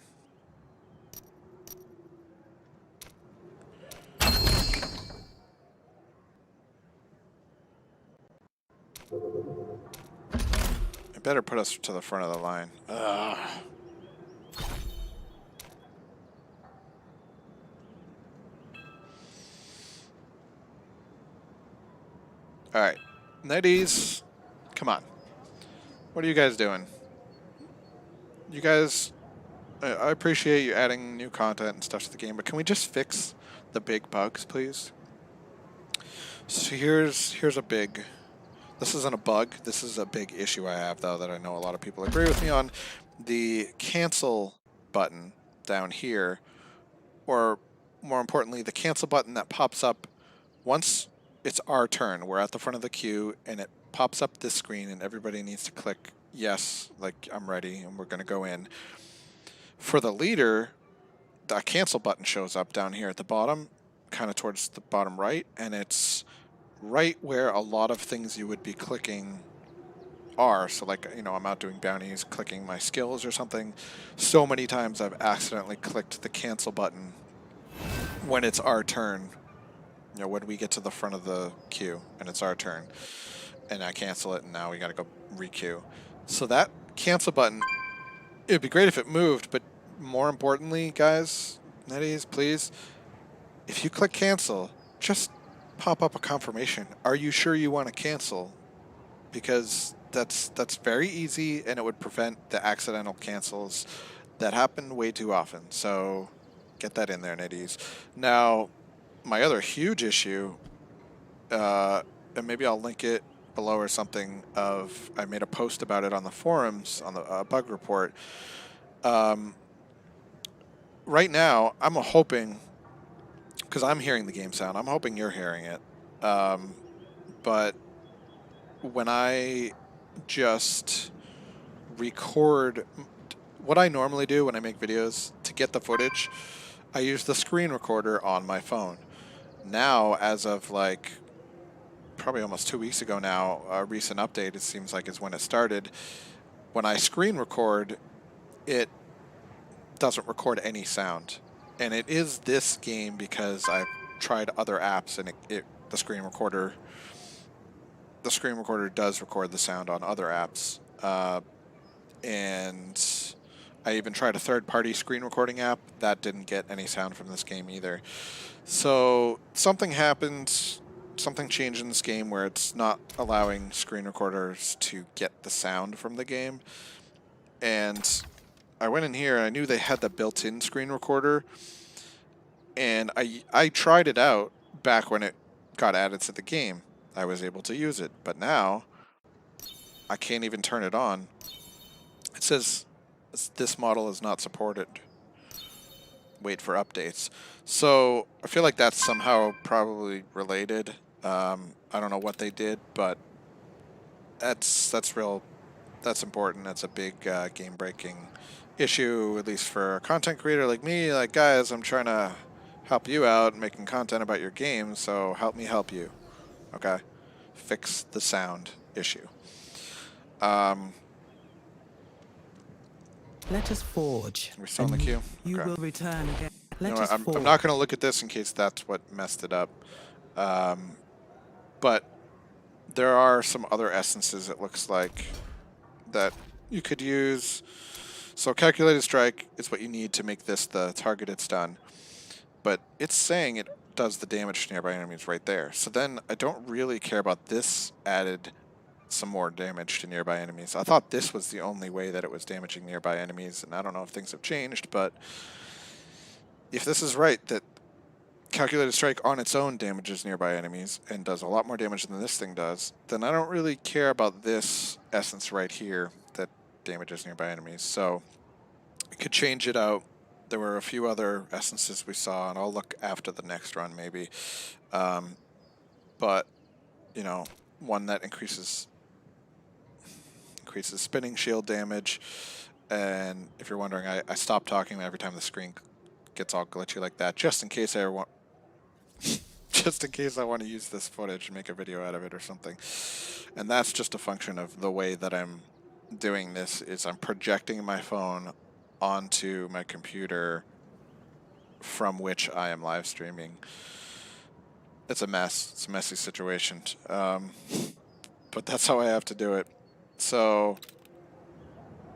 S1: It better put us to the front of the line. Ugh. Alright. Netties, come on. What are you guys doing? You guys, I appreciate you adding new content and stuff to the game, but can we just fix the big bugs, please? So here's a big... This isn't a bug. This is a big issue I have, though, that I know a lot of people agree with me on. The cancel button down here, or more importantly, the cancel button that pops up once it's our turn. We're at the front of the queue, and it pops up this screen, and everybody needs to click yes, like I'm ready, and we're going to go in. For the leader, the cancel button shows up down here at the bottom, kind of towards the bottom right, and it's right where a lot of things you would be clicking are. So like, you know, I'm out doing bounties, clicking my skills or something. So many times I've accidentally clicked the cancel button when it's our turn. You know, when we get to the front of the queue and it's our turn. And I cancel it and now we gotta go re-queue. So that cancel button, it'd be great if it moved, but more importantly, guys, netties, please, if you click cancel, just pop up a confirmation. Are you sure you want to cancel? Because that's very easy, and it would prevent the accidental cancels that happen way too often. So get that in there, netties. Now, my other huge issue, and maybe I'll link it below or something, of I made a post about it on the forums, on the bug report. Right now, I'm hoping, because I'm hearing the game sound, I'm hoping you're hearing it. But when I just record, what I normally do when I make videos to get the footage, I use the screen recorder on my phone. Now, as of like probably almost 2 weeks ago now, a recent update, it seems like, is when it started. When I screen record, it doesn't record any sound. And it is this game because I've tried other apps, and the screen recorder does record the sound on other apps. And I even tried a third-party screen recording app that didn't get any sound from this game either. So something happened, something changed in this game where it's not allowing screen recorders to get the sound from the game. And I went in here and I knew they had the built-in screen recorder, and I tried it out back when it got added to the game. I was able to use it, but now I can't even turn it on. It says this model is not supported. Wait for updates. So I feel like that's somehow probably related. I don't know what they did, but that's important. That's a big game-breaking issue, at least for a content creator like me. Like, guys, I'm trying to help you out making content about your game, so help me help you. Okay? Fix the sound issue.
S3: Let us forge.
S1: We're still in the queue?
S3: You
S1: Okay.
S3: will return again.
S1: You
S3: Let
S1: know
S3: us
S1: what,
S3: forge.
S1: I'm not going to look at this in case that's what messed it up. But there are some other essences, it looks like, that you could use. So calculated strike is what you need to make this the targeted stun. But it's saying it does the damage to nearby enemies right there. So then I don't really care about this added some more damage to nearby enemies. I thought this was the only way that it was damaging nearby enemies, and I don't know if things have changed, but if this is right, that calculated strike on its own damages nearby enemies and does a lot more damage than this thing does, then I don't really care about this essence right here that damages nearby enemies. So I could change it out. There were a few other essences we saw, and I'll look after the next run maybe. But, you know, one that increases spinning shield damage. And if you're wondering, I stop talking every time the screen gets all glitchy like that, just in case I want just in case I want to use this footage and make a video out of it or something. And that's just a function of the way that I'm doing this is I'm projecting my phone onto my computer from which I am live streaming. It's a mess. It's a messy situation. But that's how I have to do it. So,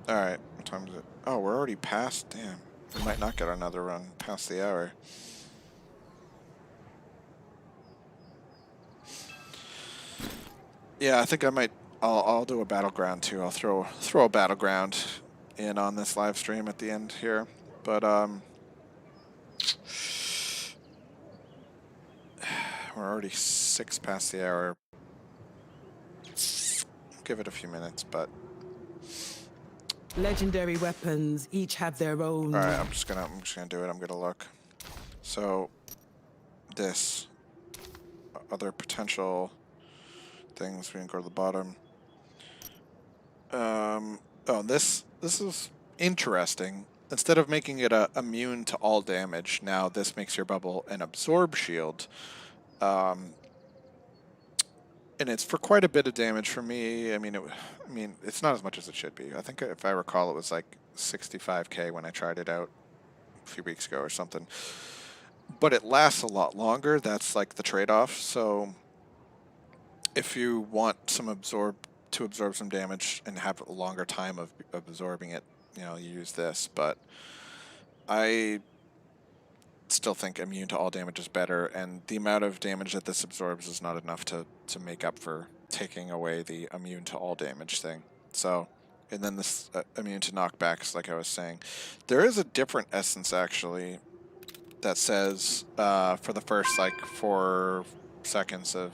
S1: alright, what time is it? Oh, we're already past? Damn. We might not get another run past the hour. Yeah, I think I might. I'll do a battleground too. I'll throw a battleground in on this live stream at the end here. But we're already 6 past the hour. Give it a few minutes, but
S3: Legendary weapons each have their own.
S1: all right. I'm just gonna do it. I'm gonna look. So this other potential things. We can go to the bottom. Oh, this is interesting. Instead of making it immune to all damage, now this makes your bubble an absorb shield. And it's for quite a bit of damage for me. I mean, it's not as much as it should be. I think if I recall, it was like 65k when I tried it out a few weeks ago or something. But it lasts a lot longer. That's like the trade-off. So if you want some absorb some damage and have a longer time of absorbing it, you know, you use this. But I still think immune to all damage is better, and the amount of damage that this absorbs is not enough to make up for taking away the immune to all damage thing. So, and then this immune to knockbacks, like I was saying. There is a different essence, actually, that says for the first, like, 4 seconds of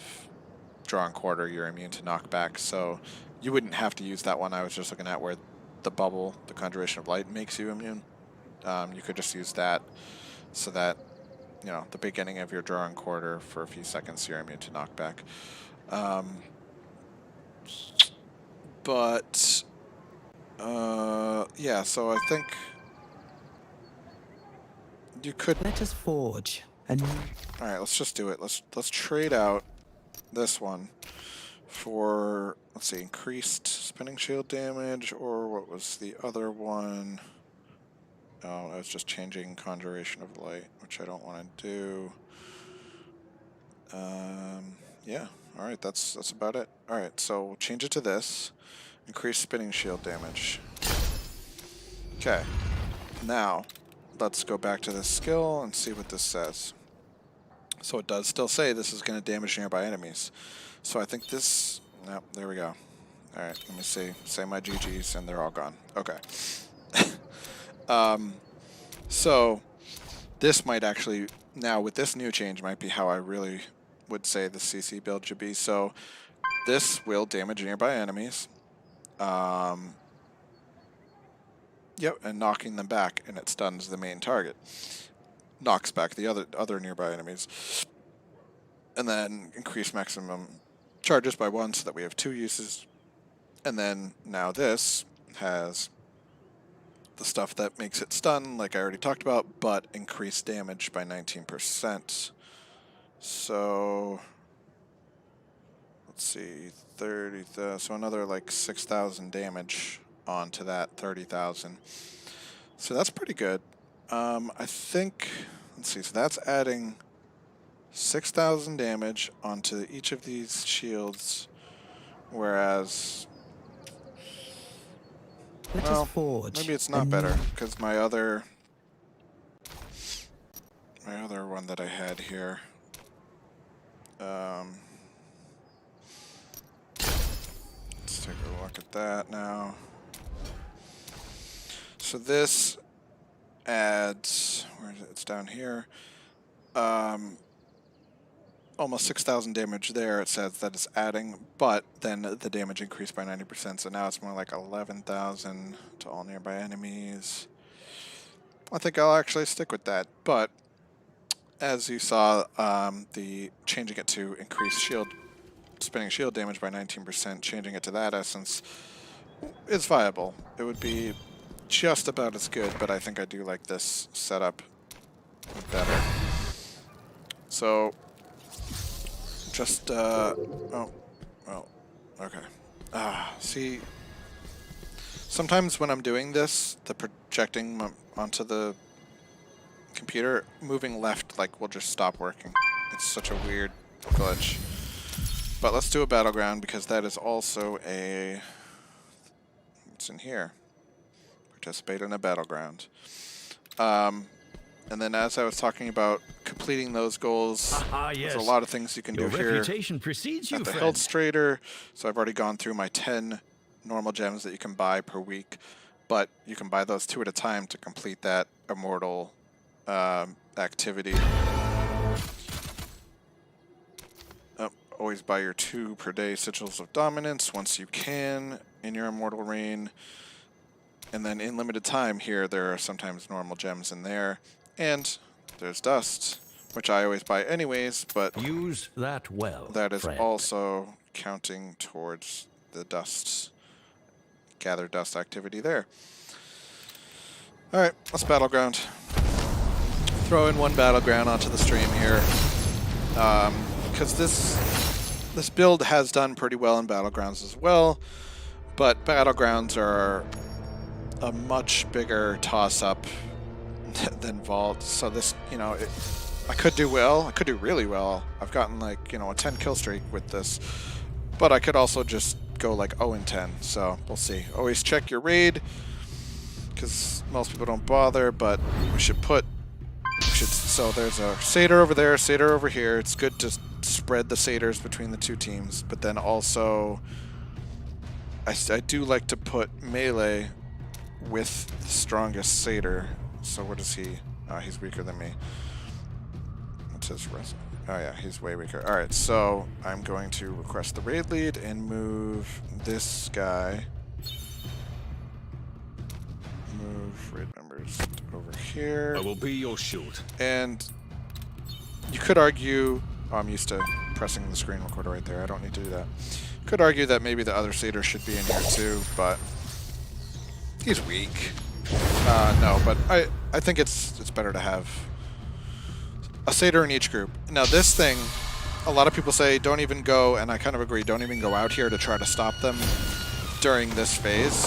S1: draw and quarter, you're immune to knockback. So you wouldn't have to use that one. I was just looking at where the bubble, the Conjuration of Light, makes you immune. You could just use that so that, you know, the beginning of your draw and quarter for a few seconds, you're immune to knockback. But yeah, so I think you could.
S3: Let us forge a new.
S1: All right, let's just do it. Let's trade out this one for, let's see, increased spinning shield damage, or what was the other one? Oh, I was just changing Conjuration of Light, which I don't want to do. Yeah, alright, that's about it. Alright, so we'll change it to this. Increase spinning shield damage. Okay, now let's go back to this skill and see what this says. So it does still say this is going to damage nearby enemies. So I think this... Nope, there we go. Alright, let me see. Say my GGs, and they're all gone. Okay. So this might actually... Now, with this new change, might be how I really would say the CC build should be. So this will damage nearby enemies. Yep, and knocking them back, and it stuns the main target. Knocks back the other nearby enemies. And then increase maximum charges by 1 so that we have 2 uses. And then now this has the stuff that makes it stun, like I already talked about, but increase damage by 19%. So let's see, 30,000, so another like 6,000 damage onto that 30,000. So that's pretty good. I think, let's see, so that's adding 6,000 damage onto each of these shields, whereas, well, maybe it's not better, because my other one that I had here, let's take a look at that now. So this adds, where is it? It's down here. Almost 6,000 damage there. It says that it's adding, but then the damage increased by 90%. So now it's more like 11,000 to all nearby enemies. I think I'll actually stick with that. But as you saw, the changing it to increase spinning shield damage by 19%, changing it to that essence is viable. It would be just about as good, but I think I do like this setup better. So just oh, well, okay. See, Sometimes when I'm doing this, the projecting onto the computer, moving left, like, will just stop working. It's such a weird glitch. But let's do a battleground, because that is also a... What's in here? Participate in a battleground. And then as I was talking about completing those goals,
S4: Yes.
S1: there's a lot of things you can
S4: Your
S1: do here
S4: reputation precedes you,
S1: at the
S4: friend.
S1: Hilt Trader. So I've already gone through my 10 normal gems that you can buy per week, but you can buy those 2 at a time to complete that Immortal activity. Always buy your 2 per day Sigils of Dominance once you can in your Immortal Reign. And then in limited time here, there are sometimes normal gems in there. And there's dust, which I always buy anyways, but
S4: Use that well,
S1: that is
S4: friend.
S1: also counting towards the dust, gather dust activity there. Alright, let's battleground. Throw in one battleground onto the stream here. Because this build has done pretty well in Battlegrounds as well, but Battlegrounds are a much bigger toss-up than Vault. So this, you know, I could do well. I could do really well. I've gotten like, you know, a 10 kill streak with this, but I could also just go like 0 and 10. So we'll see. Always check your raid, because most people don't bother. But we should put. So there's a satyr over there, satyr over here. It's good to spread the satyrs between the 2 teams, but then also I do like to put melee with the strongest satyr. So what is he? He's weaker than me. What's his res? Oh yeah, he's way weaker. Alright, so I'm going to request the raid lead and move this guy. Move raid members over here.
S2: I will be your shield.
S1: And you could argue... Oh, I'm used to pressing the screen recorder right there. I don't need to do that. Could argue that maybe the other satyr should be in here too, but he's weak. No, but I think it's better to have a satyr in each group. Now this thing, a lot of people say don't even go, and I kind of agree, don't even go out here to try to stop them during this phase.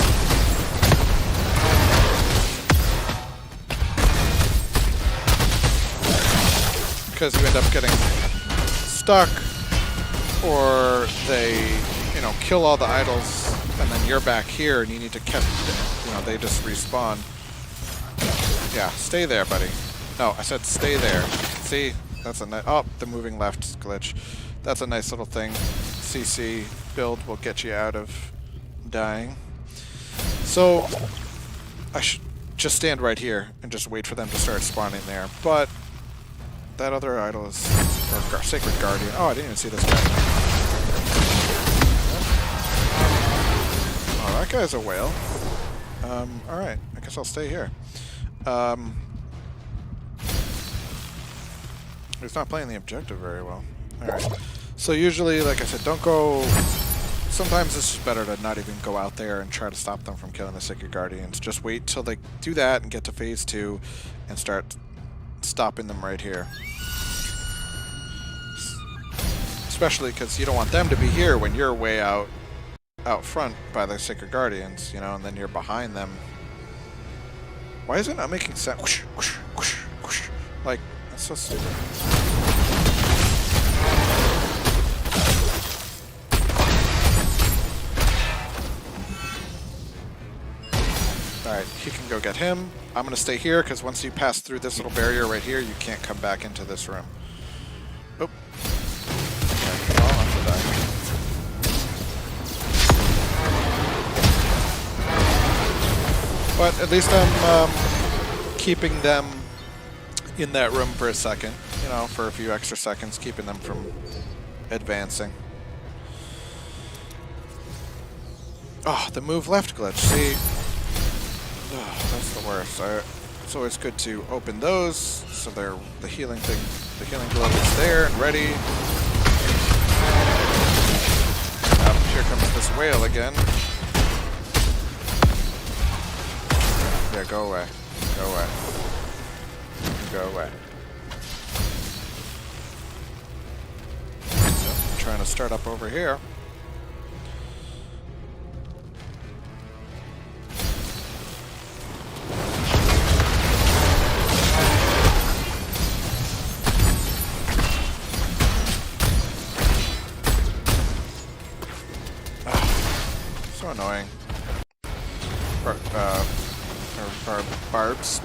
S1: Because you end up getting stuck, or they, you know, kill all the idols, and then you're back here and you need to catch, you know, they just respawn. Yeah, stay there, buddy. No, I said stay there. See? That's a nice... Oh, the moving left glitch. That's a nice little thing. CC build will get you out of dying. So, I should just stand right here and just wait for them to start spawning there. But that other idol is... Or Sacred Guardian. Oh, I didn't even see this guy. Oh, that guy's a whale. Alright, I guess I'll stay here. He's not playing the objective very well. Alright. So usually, like I said, don't go... Sometimes it's just better to not even go out there and try to stop them from killing the Sacred Guardians. Just wait till they do that and get to phase 2 and start stopping them right here. Especially because you don't want them to be here when you're way out front by the Sacred Guardians, you know, and then you're behind them. Why is it not making sense? Whoosh, whoosh, whoosh, whoosh. Like, that's so stupid. Alright, he can go get him. I'm going to stay here, because once you pass through this little barrier right here, you can't come back into this room. Oh. Okay, well, I'm going to die. But at least I'm keeping them in that room for a second, you know, for a few extra seconds, keeping them from advancing. Oh, the move left glitch, see? Oh, that's the worst. It's always good to open those, so they're the healing thing, the healing glove is there and ready. Here comes this whale again. Yeah, go away. Go away. Go away. I'm trying to start up over here.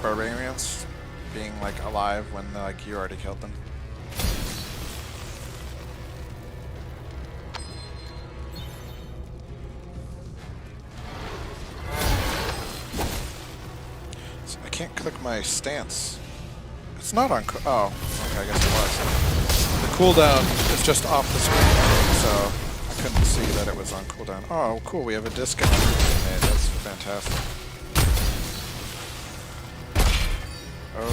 S1: barbarians being like alive when like you already killed them. So I can't click my stance. It's not on. Oh, okay, I guess it was. The cooldown is just off the screen, so I couldn't see that it was on cooldown. Oh, cool. We have a disconnect. Hey, that's fantastic. Oh,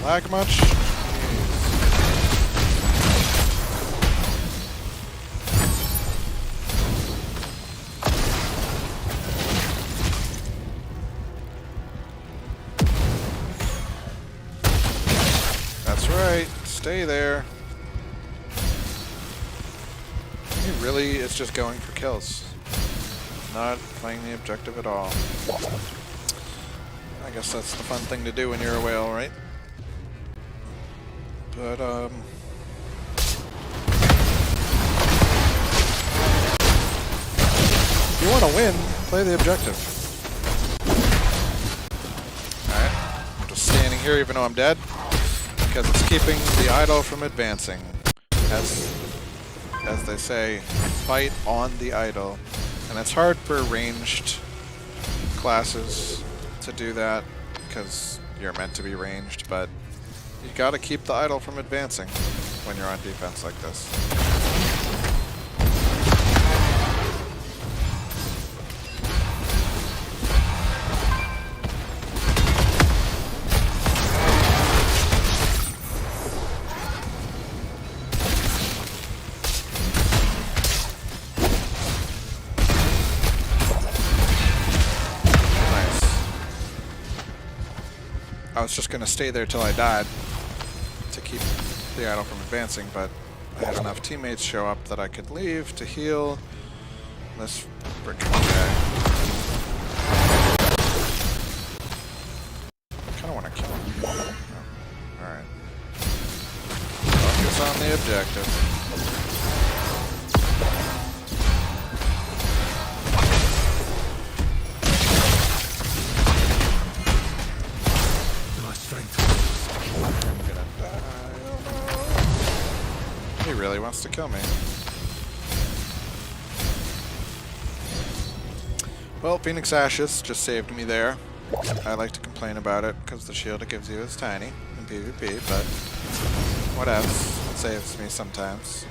S1: lag much? Jeez. That's right. Stay there. He really is just going for kills. Not playing the objective at all. I guess that's the fun thing to do when you're a whale, right? But, if you want to win, play the objective. Alright. I'm just standing here even though I'm dead, because it's keeping the idol from advancing. As they say, fight on the idol. And it's hard for ranged classes to do that, because you're meant to be ranged, but you gotta keep the idol from advancing when you're on defense like this. I was just going to stay there till I died to keep the idol from advancing, but I had enough teammates show up that I could leave to heal this frickin' guy. I kind of want to kill him. Oh, alright. Focus on the objective. He really wants to kill me. Well, Phoenix Ashes just saved me there. I like to complain about it because the shield it gives you is tiny in PvP, but what else? It saves me sometimes.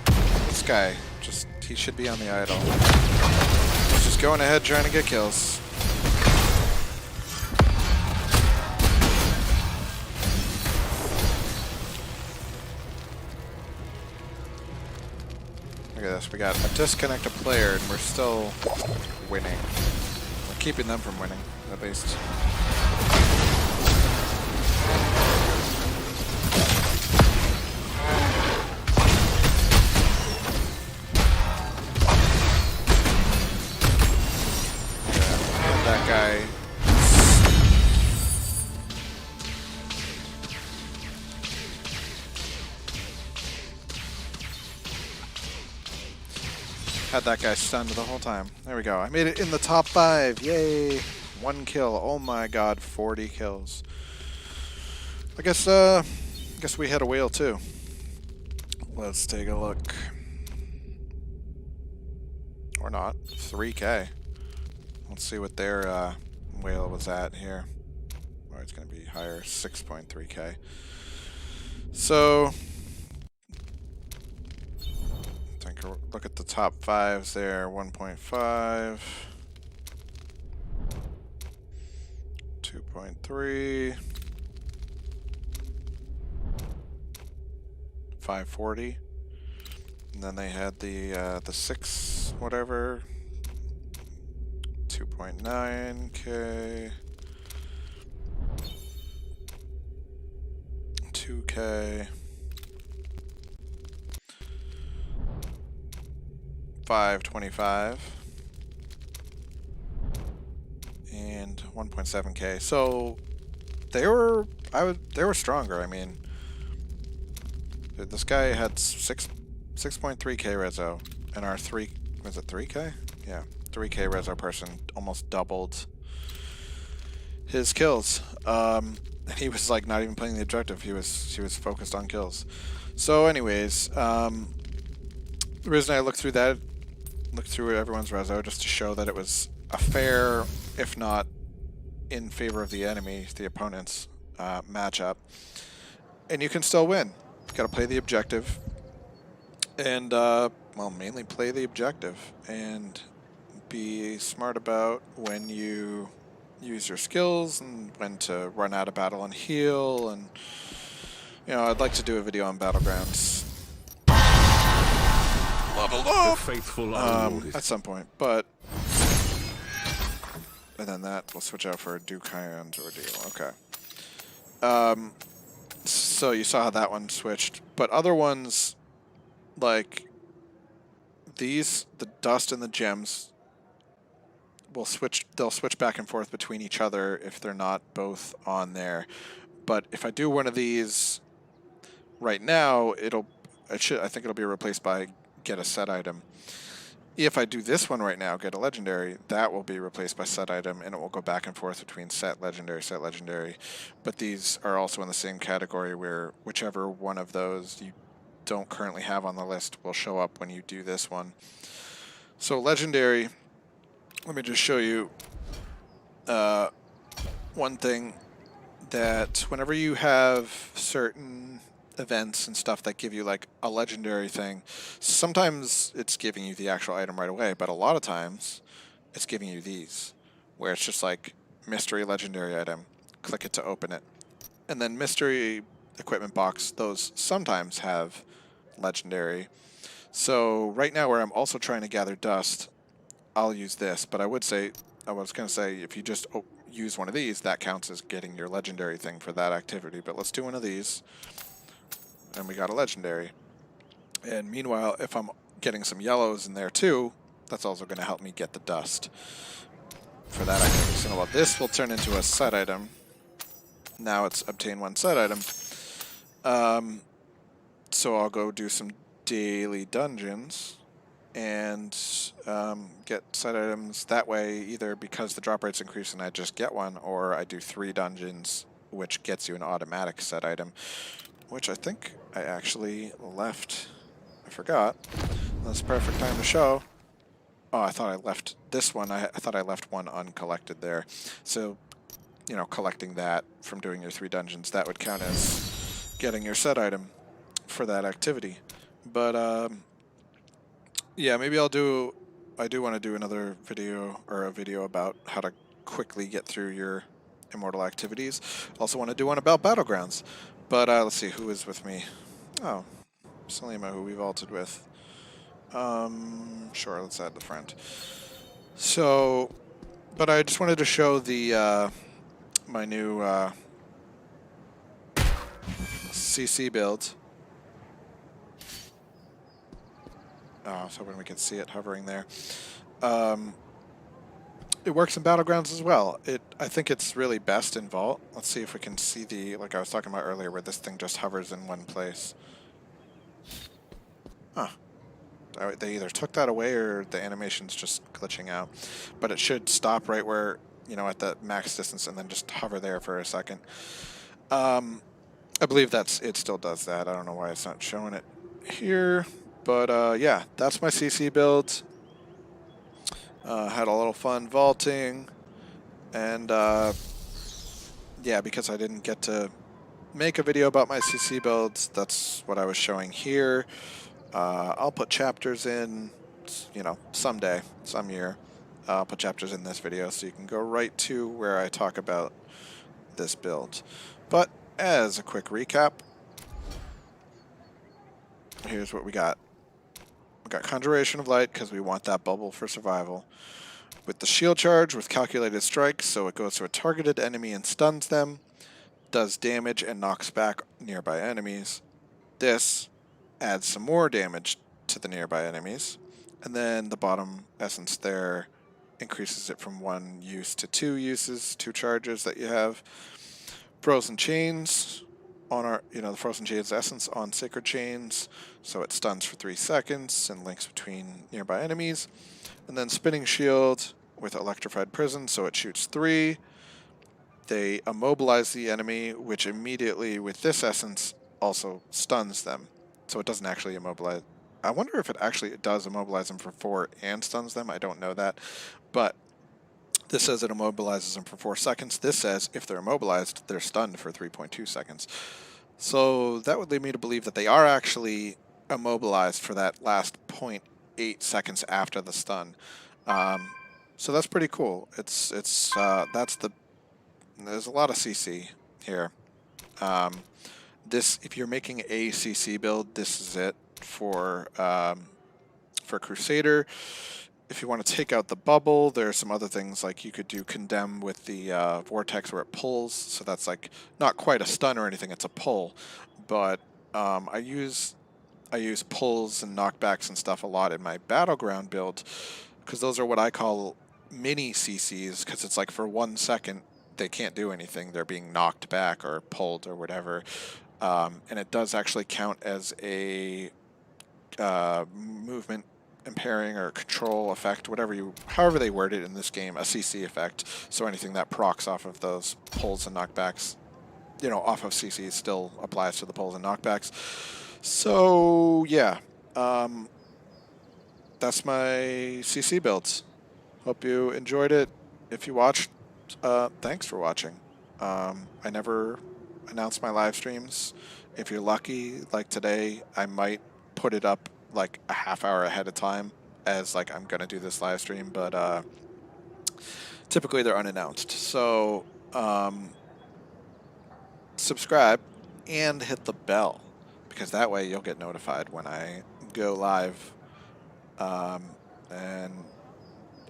S1: This guy, he should be on the idol. He's just going ahead trying to get kills. Look at this, we got a disconnected player and we're still winning. We're keeping them from winning, at least. Yeah, that guy. Had that guy stunned the whole time. There we go. I made it in the top 5. Yay! 1 kill. Oh my god, 40 kills. I guess we had a whale too. Let's take a look. Or not. 3K. Let's see what their whale was at here. Oh, it's going to be higher. 6.3K. So look at the top 5s there. 1.5, 2.3, 540, and then they had the 6 whatever, 2.9K, 2K. 525 and 1.7K. So they were stronger. I mean, this guy had 6.3K reso, and our 3K? Yeah, 3K reso person almost doubled his kills. He was like not even playing the objective. He was focused on kills. So anyways, the reason I looked through everyone's reso just to show that it was a fair, if not in favor of the enemy, the opponent's matchup. And you can still win. You gotta play the objective. And, well, mainly play the objective. And be smart about when you use your skills and when to run out of battle and heal. And, you know, I'd like to do a video on Battlegrounds. Leveled
S2: The
S1: up!
S2: faithful are rewarded.
S1: At some point, but... And then that will switch out for a Duke High-End Ordeal. Okay. So you saw how that one switched. But other ones, like these, the dust and the gems, they'll switch back and forth between each other if they're not both on there. But if I do one of these right now, I think it'll be replaced by get a set item. If I do this one right now, get a legendary, that will be replaced by set item, and it will go back and forth between set legendary. But these are also in the same category where whichever one of those you don't currently have on the list will show up when you do this one. So legendary, let me just show you one thing, that whenever you have certain events and stuff that give you like a legendary thing, sometimes it's giving you the actual item right away, but a lot of times it's giving you these, where it's just like mystery legendary item, click it to open it. And then mystery equipment box, those sometimes have legendary. So right now where I'm also trying to gather dust, I'll use this, but I was going to say if you just use one of these, that counts as getting your legendary thing for that activity. But let's do one of these. And we got a legendary. And meanwhile, if I'm getting some yellows in there too, that's also going to help me get the dust for that activity. So well, this will turn into a set item. Now it's obtain one set item. So I'll go do some daily dungeons and get set items that way, either because the drop rate's increased and I just get one, or I do 3 dungeons, which gets you an automatic set item, which I think I actually left. I forgot. That's the perfect time to show. Oh, I thought I left this one. I thought I left one uncollected there. So, you know, collecting that from doing your 3 dungeons, that would count as getting your set item for that activity. But, yeah, maybe I do want to do another video, or a video about how to quickly get through your Immortal Activities. Also want to do one about Battlegrounds. But let's see, who is with me? Oh, Salima, who we vaulted with. Sure, let's add the friend. So, but I just wanted to show the my new CC build. Oh, I was hoping we could see it hovering there. It works in Battlegrounds as well. I think it's really best in Vault. Let's see if we can see the, like I was talking about earlier, where this thing just hovers in one place. Huh. They either took that away or the animation's just glitching out. But it should stop right where, you know, at the max distance and then just hover there for a second. I believe it still does that. I don't know why it's not showing it here. But yeah, that's my CC build. Had a little fun vaulting, and yeah, because I didn't get to make a video about my CC builds, that's what I was showing here. I'll put chapters in, you know, someday, some year. I'll put chapters in this video so you can go right to where I talk about this build. But as a quick recap, here's what we got. We got Conjuration of Light because we want that bubble for survival. With the shield charge with calculated strike, so it goes to a targeted enemy and stuns them, does damage and knocks back nearby enemies. This adds some more damage to the nearby enemies. And then the bottom essence there increases it from 1 use to 2 uses, 2 charges that you have. Frozen Chains on our, you know, the Frozen Chains essence on Sacred Chains, so it stuns for 3 seconds and links between nearby enemies. And then Spinning Shield with Electrified Prison, so it shoots 3. they immobilize the enemy, which immediately, with this essence, also stuns them. So it doesn't actually immobilize. I wonder if it actually does immobilize them for 4 and stuns them. I don't know that. But this says it immobilizes them for 4 seconds. This says if they're immobilized, they're stunned for 3.2 seconds. So that would lead me to believe that they are actually immobilized for that last 0.8 seconds after the stun. So that's pretty cool. That's the. There's a lot of CC here. If you're making a CC build, this is it for Crusader. If you want to take out the bubble, there's some other things like you could do condemn with the vortex where it pulls. So that's like not quite a stun or anything; it's a pull. But I use pulls and knockbacks and stuff a lot in my Battleground build because those are what I call mini CCs because it's like for 1 second they can't do anything. They're being knocked back or pulled or whatever. And it does actually count as a movement impairing or control effect, however they word it in this game, a CC effect. So anything that procs off of those pulls and knockbacks, off of CC still applies to the pulls and knockbacks. So yeah, that's my CC builds. Hope you enjoyed it. If you watched, thanks for watching. I never announce my live streams. If you're lucky, like today, I might put it up like a half hour ahead of time as like I'm gonna do this live stream, but typically they're unannounced. So subscribe and hit the bell because that way you'll get notified when I go live and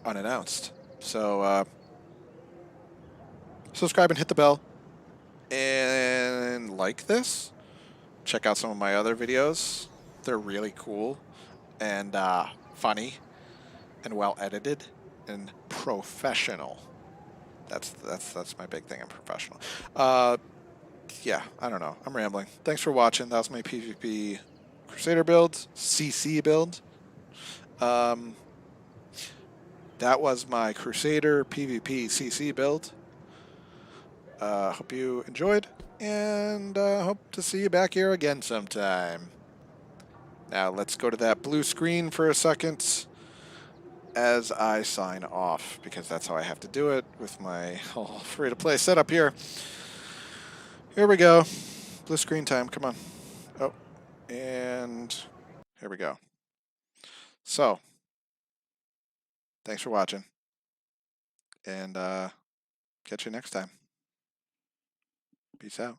S1: unannounced. So subscribe and hit the bell and like this. Check out some of my other videos. They're really cool and funny and well edited and professional. That's my big thing. I'm professional. Yeah, I don't know. I'm rambling. Thanks for watching. That was my PvP Crusader build, CC build. That was my Crusader PVP CC build. Hope you enjoyed, and hope to see you back here again sometime. Now let's go to that blue screen for a second as I sign off, because that's how I have to do it with my whole free-to-play setup here. Here we go. Blue screen time, come on. Oh, and here we go. So, thanks for watching, and catch you next time. Peace out.